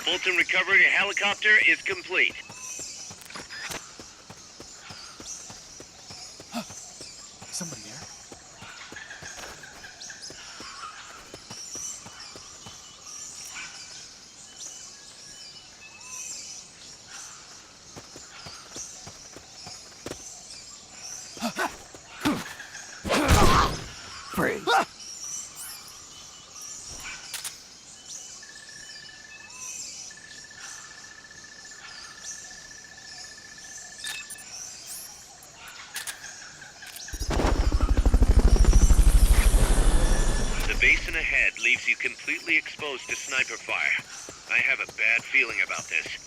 Fulton recovery helicopter is complete. Somebody there? Freeze. The basin ahead leaves you completely exposed to sniper fire. I have a bad feeling about this.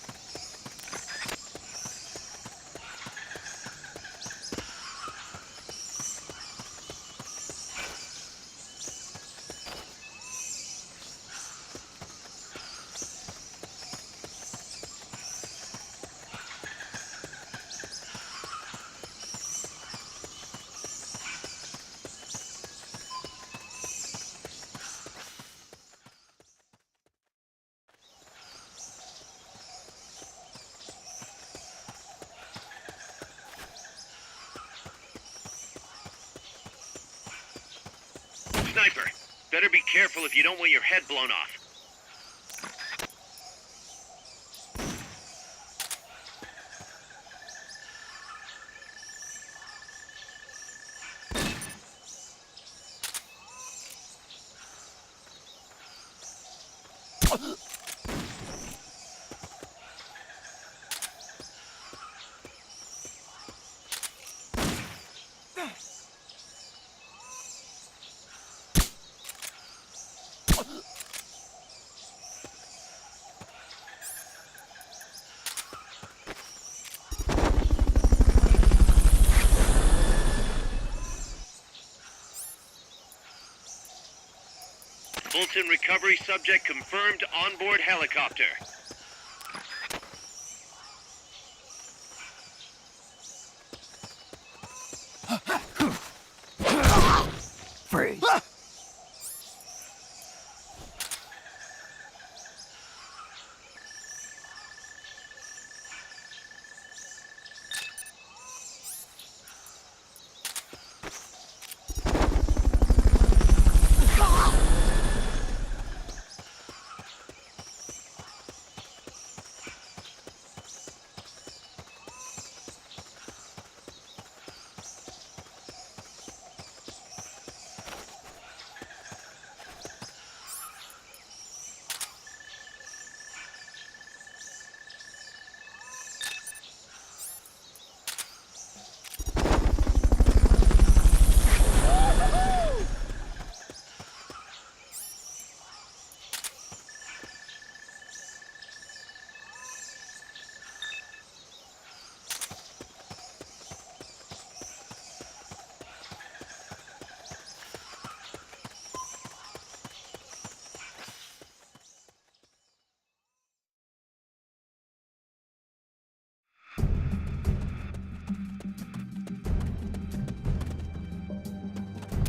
Sniper, better be careful if you don't want your head blown off. Fulton recovery subject confirmed onboard helicopter. Freeze.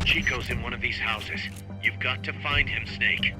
Chico's in one of these houses. You've got to find him, Snake.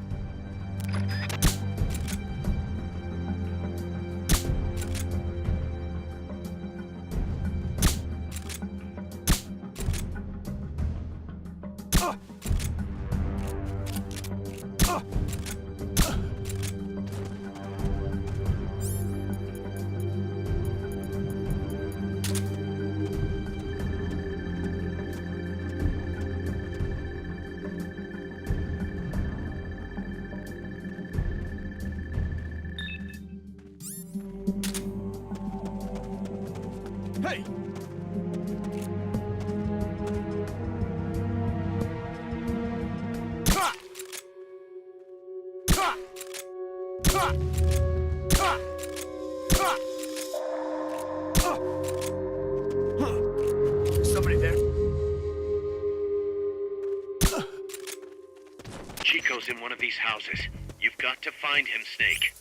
Hey! Somebody there? Chico's in one of these houses. You've got to find him, Snake.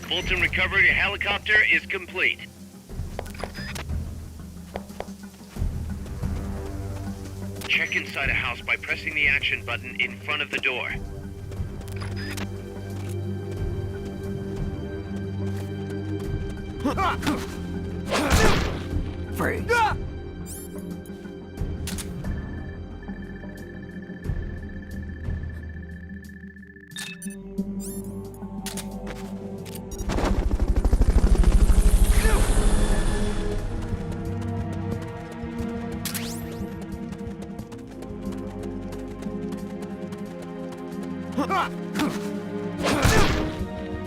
Fulton recovery helicopter is complete. Check inside a house by pressing the action button in front of the door. Freeze.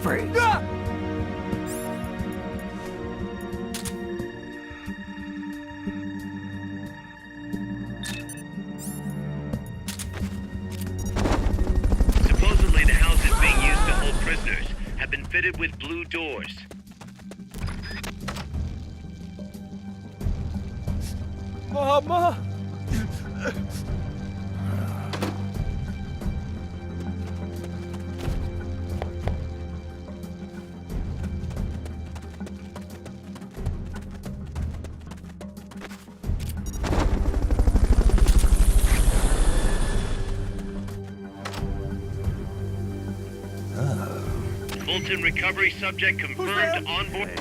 Freeze. Supposedly the houses being used to hold prisoners have been fitted with blue doors. Mama! Fulton recovery subject confirmed on board.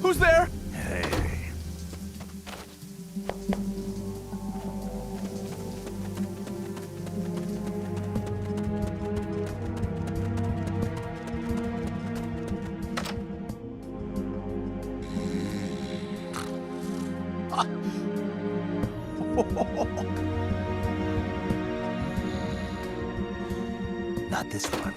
Who's there? Hey. Not this one.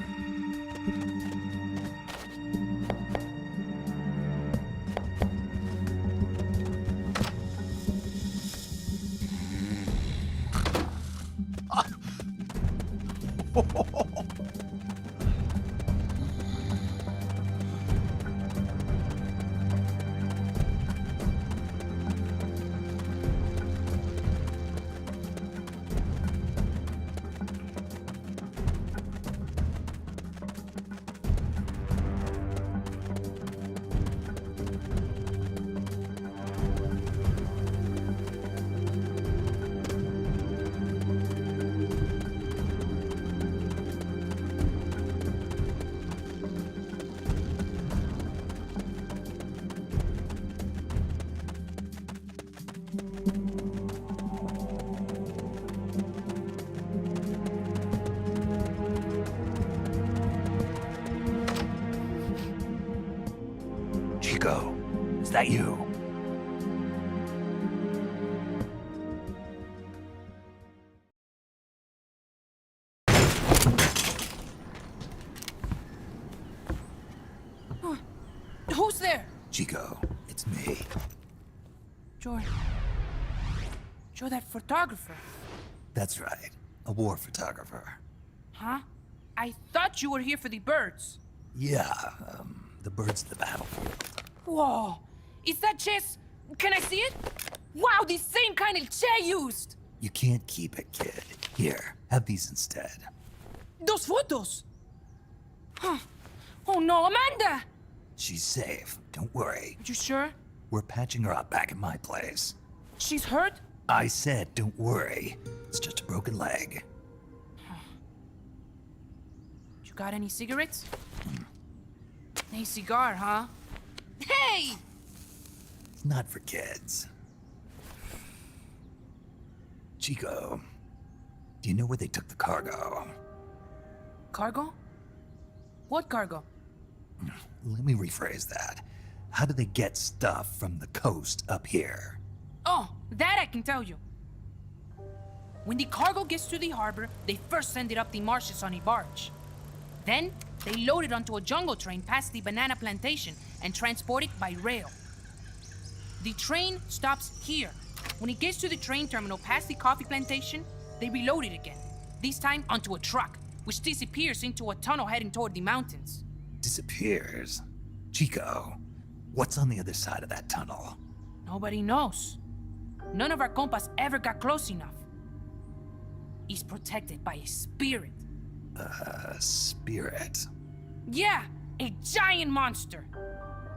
Chico, is that you? Who's there? Chico, it's me. You're that photographer. That's right. A war photographer. Huh? I thought you were here for the birds. Yeah, the birds of the battlefield. Whoa! Is that chess? Can I see it? Wow, the same kind of chair used! You can't keep it, kid. Here, have these instead. Those photos! Huh. Oh no, Amanda! She's safe. Don't worry. You sure? We're patching her up back at my place. She's hurt? I said, don't worry. It's just a broken leg. You got any cigarettes? A cigar, huh? Hey! It's not for kids. Chico, do you know where they took the cargo? Cargo? What cargo? Let me rephrase that. How do they get stuff from the coast up here? Oh, that I can tell you. When the cargo gets to the harbor, they first send it up the marshes on a barge. Then, they load it onto a jungle train past the banana plantation and transport it by rail. The train stops here. When it gets to the train terminal past the coffee plantation, they reload it again. This time onto a truck, which disappears into a tunnel heading toward the mountains. Disappears? Chico, what's on the other side of that tunnel? Nobody knows. None of our compas ever got close enough. He's protected by a spirit. Spirit? Yeah, a giant monster.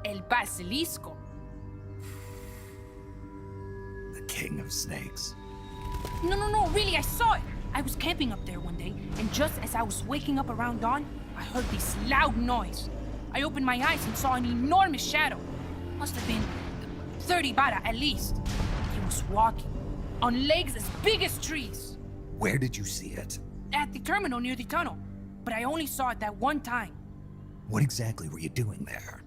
El Basilisco. The king of snakes? No, really, I saw it. I was camping up there one day, and just as I was waking up around dawn, I heard this loud noise. I opened my eyes and saw an enormous shadow. Must have been 30 bara at least. He was walking, on legs as big as trees. Where did you see it? At the terminal near the tunnel, but I only saw it that one time. What exactly were you doing there?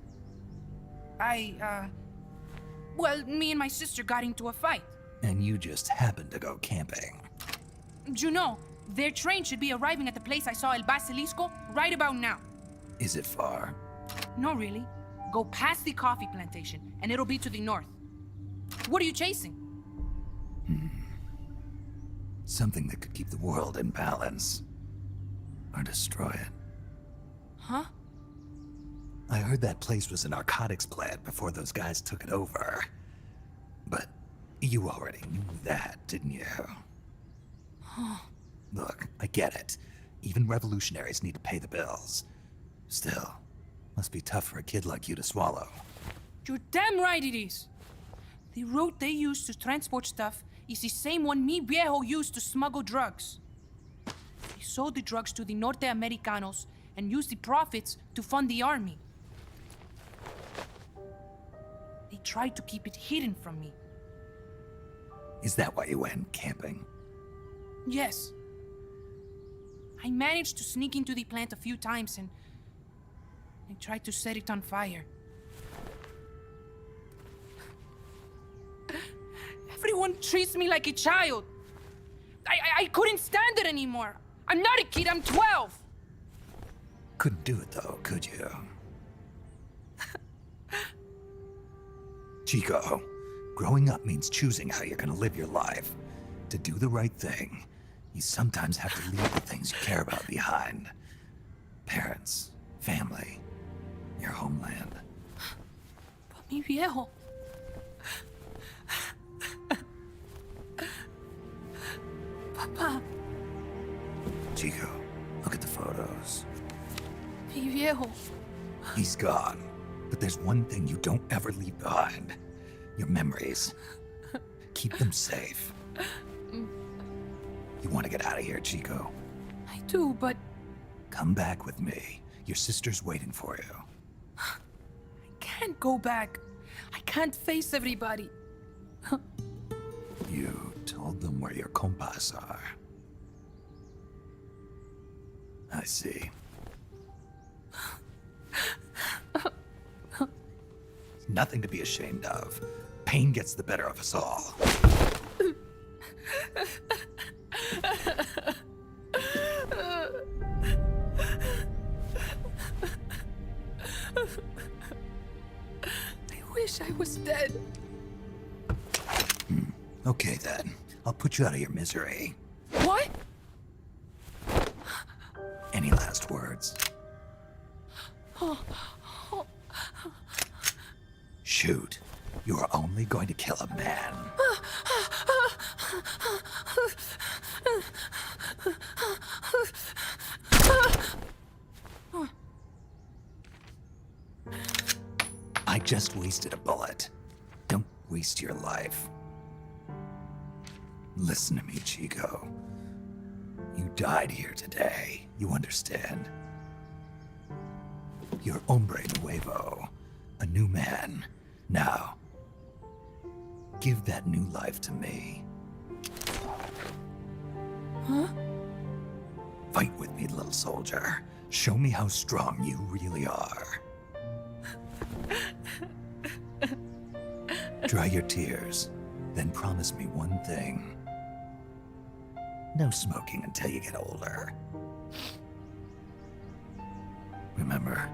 Well, me and my sister got into a fight. And you just happened to go camping. You know, their train should be arriving at the place I saw El Basilisco right about now. Is it far? No, really. Go past the coffee plantation, and it'll be to the north. What are you chasing? Something that could keep the world in balance. Or destroy it. Huh? I heard that place was a narcotics plant before those guys took it over. But you already knew that, didn't you? Look, I get it. Even revolutionaries need to pay the bills. Still, must be tough for a kid like you to swallow. You're damn right it is. The route they use to transport stuff is the same one mi viejo used to smuggle drugs. He sold the drugs to the Norte Americanos and used the profits to fund the army. They tried to keep it hidden from me. Is that why you went camping? Yes. I managed to sneak into the plant a few times and I tried to set it on fire. Everyone treats me like a child. I couldn't stand it anymore. I'm not a kid, I'm 12. Couldn't do it though, could you? Chico, growing up means choosing how you're gonna live your life. To do the right thing, you sometimes have to leave the things you care about behind. Parents, family, your homeland. But mi viejo. Papa. Chico, look at the photos. Mi viejo. He's gone, but there's one thing you don't ever leave behind. Your memories. Keep them safe. You want to get out of here, Chico? I do, but Come back with me. Your sister's waiting for you. I can't go back. I can't face everybody. You told them where your compas are. I see. Nothing to be ashamed of. Pain gets the better of us all. I wish I was dead. Okay then. I'll put you out of your misery. What? Any last words? Shoot. You are only going to kill a man. I just wasted a bullet. Don't waste your life. Listen to me, Chico. You died here today. You understand? You're hombre nuevo. A new man. Now, give that new life to me. Huh? Fight with me, little soldier. Show me how strong you really are. Dry your tears, then promise me one thing. No smoking until you get older. Remember,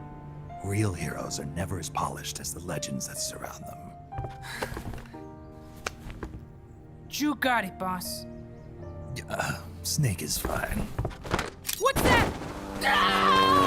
real heroes are never as polished as the legends that surround them. You got it, boss. Snake is fine. What's that? Ah!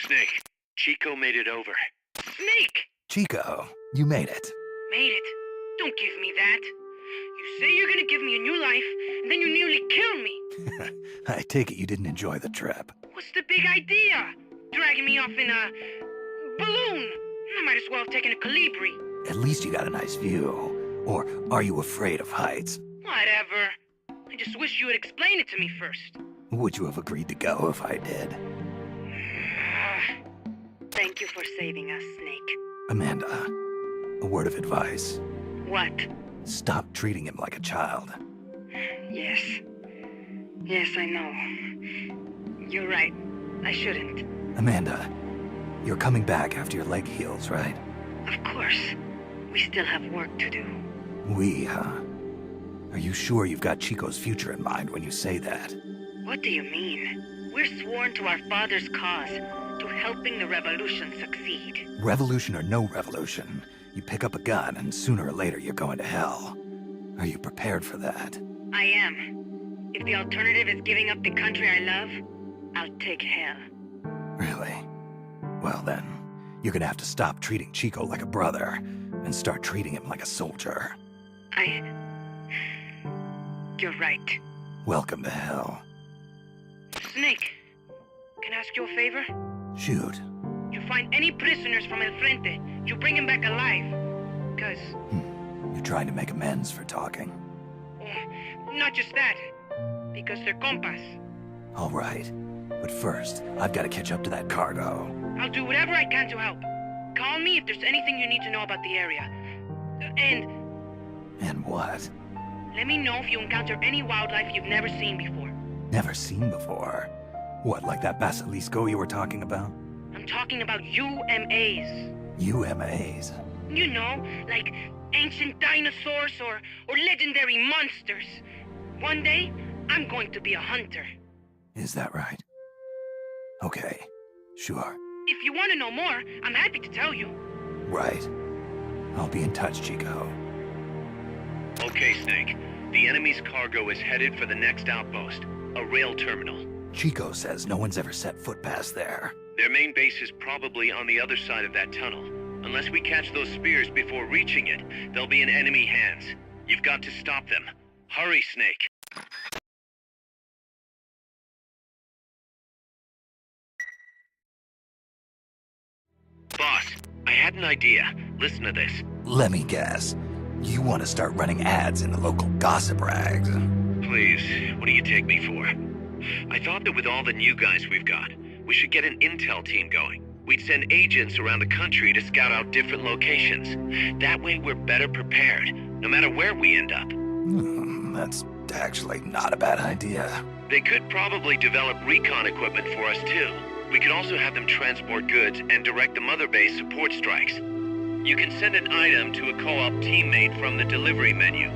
Snake, Chico made it over. Snake! Chico, you made it. Made it. Don't give me that. You say you're gonna give me a new life, and then you nearly kill me. I take it you didn't enjoy the trip. What's the big idea? Dragging me off in a balloon. I might as well have taken a Calibri. At least you got a nice view. Or are you afraid of heights? Whatever. I just wish you would explain it to me first. Would you have agreed to go if I did? Thank you for saving us, Snake. Amanda, a word of advice. What? Stop treating him like a child. Yes. Yes, I know. You're right. I shouldn't. Amanda, you're coming back after your leg heals, right? Of course. We still have work to do. We, huh? Are you sure you've got Chico's future in mind when you say that? What do you mean? We're sworn to our father's cause, to helping the revolution succeed. Revolution or no revolution, you pick up a gun and sooner or later you're going to hell. Are you prepared for that? I am. If the alternative is giving up the country I love, I'll take hell. Really? Well then, you're gonna have to stop treating Chico like a brother and start treating him like a soldier. You're right. Welcome to hell. Snake, can I ask you a favor? Shoot. You find any prisoners from El Frente, you bring them back alive. Cause... You're trying to make amends for talking. Not just that. Because they're compas. All right. But first, I've got to catch up to that cargo. I'll do whatever I can to help. Call me if there's anything you need to know about the area. And what? Let me know if you encounter any wildlife you've never seen before. Never seen before? What, like that basilisco you were talking about? I'm talking about UMAs. UMAs? You know, like ancient dinosaurs or legendary monsters. One day, I'm going to be a hunter. Is that right? Okay, sure. If you want to know more, I'm happy to tell you. Right. I'll be in touch, Chico. Okay, Snake. The enemy's cargo is headed for the next outpost, a rail terminal. Chico says no one's ever set foot past there. Their main base is probably on the other side of that tunnel. Unless we catch those spears before reaching it, they'll be in enemy hands. You've got to stop them. Hurry, Snake. Boss, I had an idea. Listen to this. Let me guess. You want to start running ads in the local gossip rags? Please, what do you take me for? I thought that with all the new guys we've got, we should get an intel team going. We'd send agents around the country to scout out different locations. That way we're better prepared, no matter where we end up. That's actually not a bad idea. They could probably develop recon equipment for us too. We could also have them transport goods and direct the mother base support strikes. You can send an item to a co-op teammate from the delivery menu.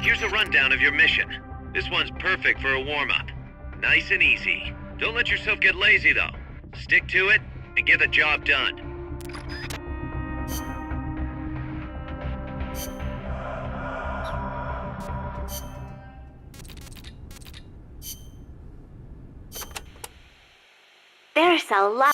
Here's a rundown of your mission. This one's perfect for a warm-up. Nice and easy. Don't let yourself get lazy, though. Stick to it and get the job done. There's a lot.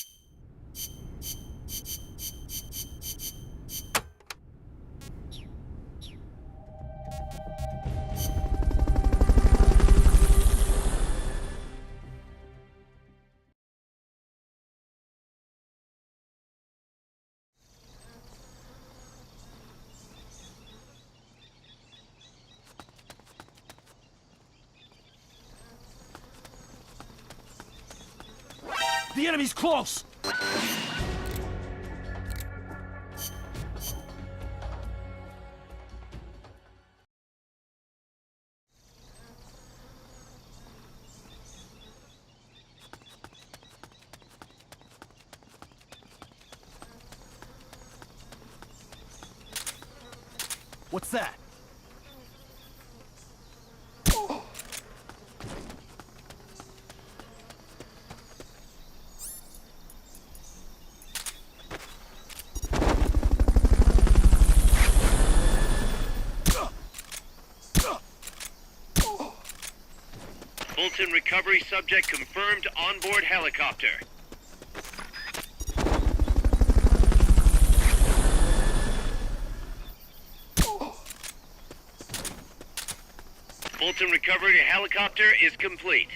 The enemy's close! What's that? Fulton recovery subject confirmed onboard helicopter. Fulton recovery helicopter is complete.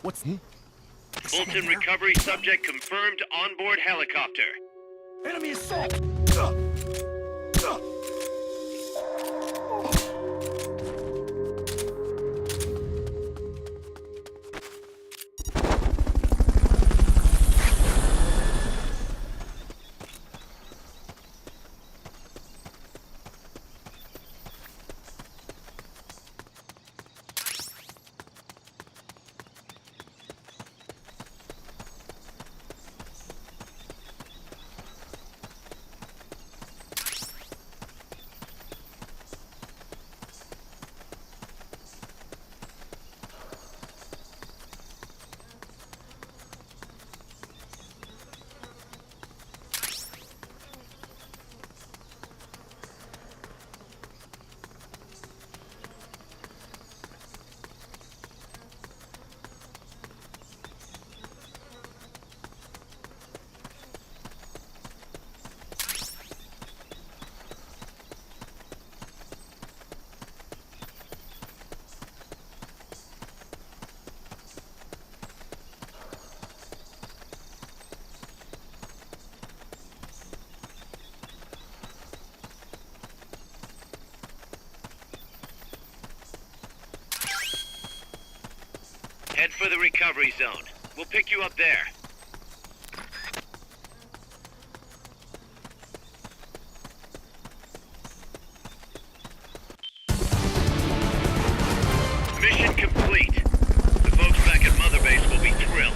What's... Fulton recovery subject confirmed onboard helicopter. Enemy assault! Head for the recovery zone. We'll pick you up there. Mission complete. The folks back at Mother Base will be thrilled.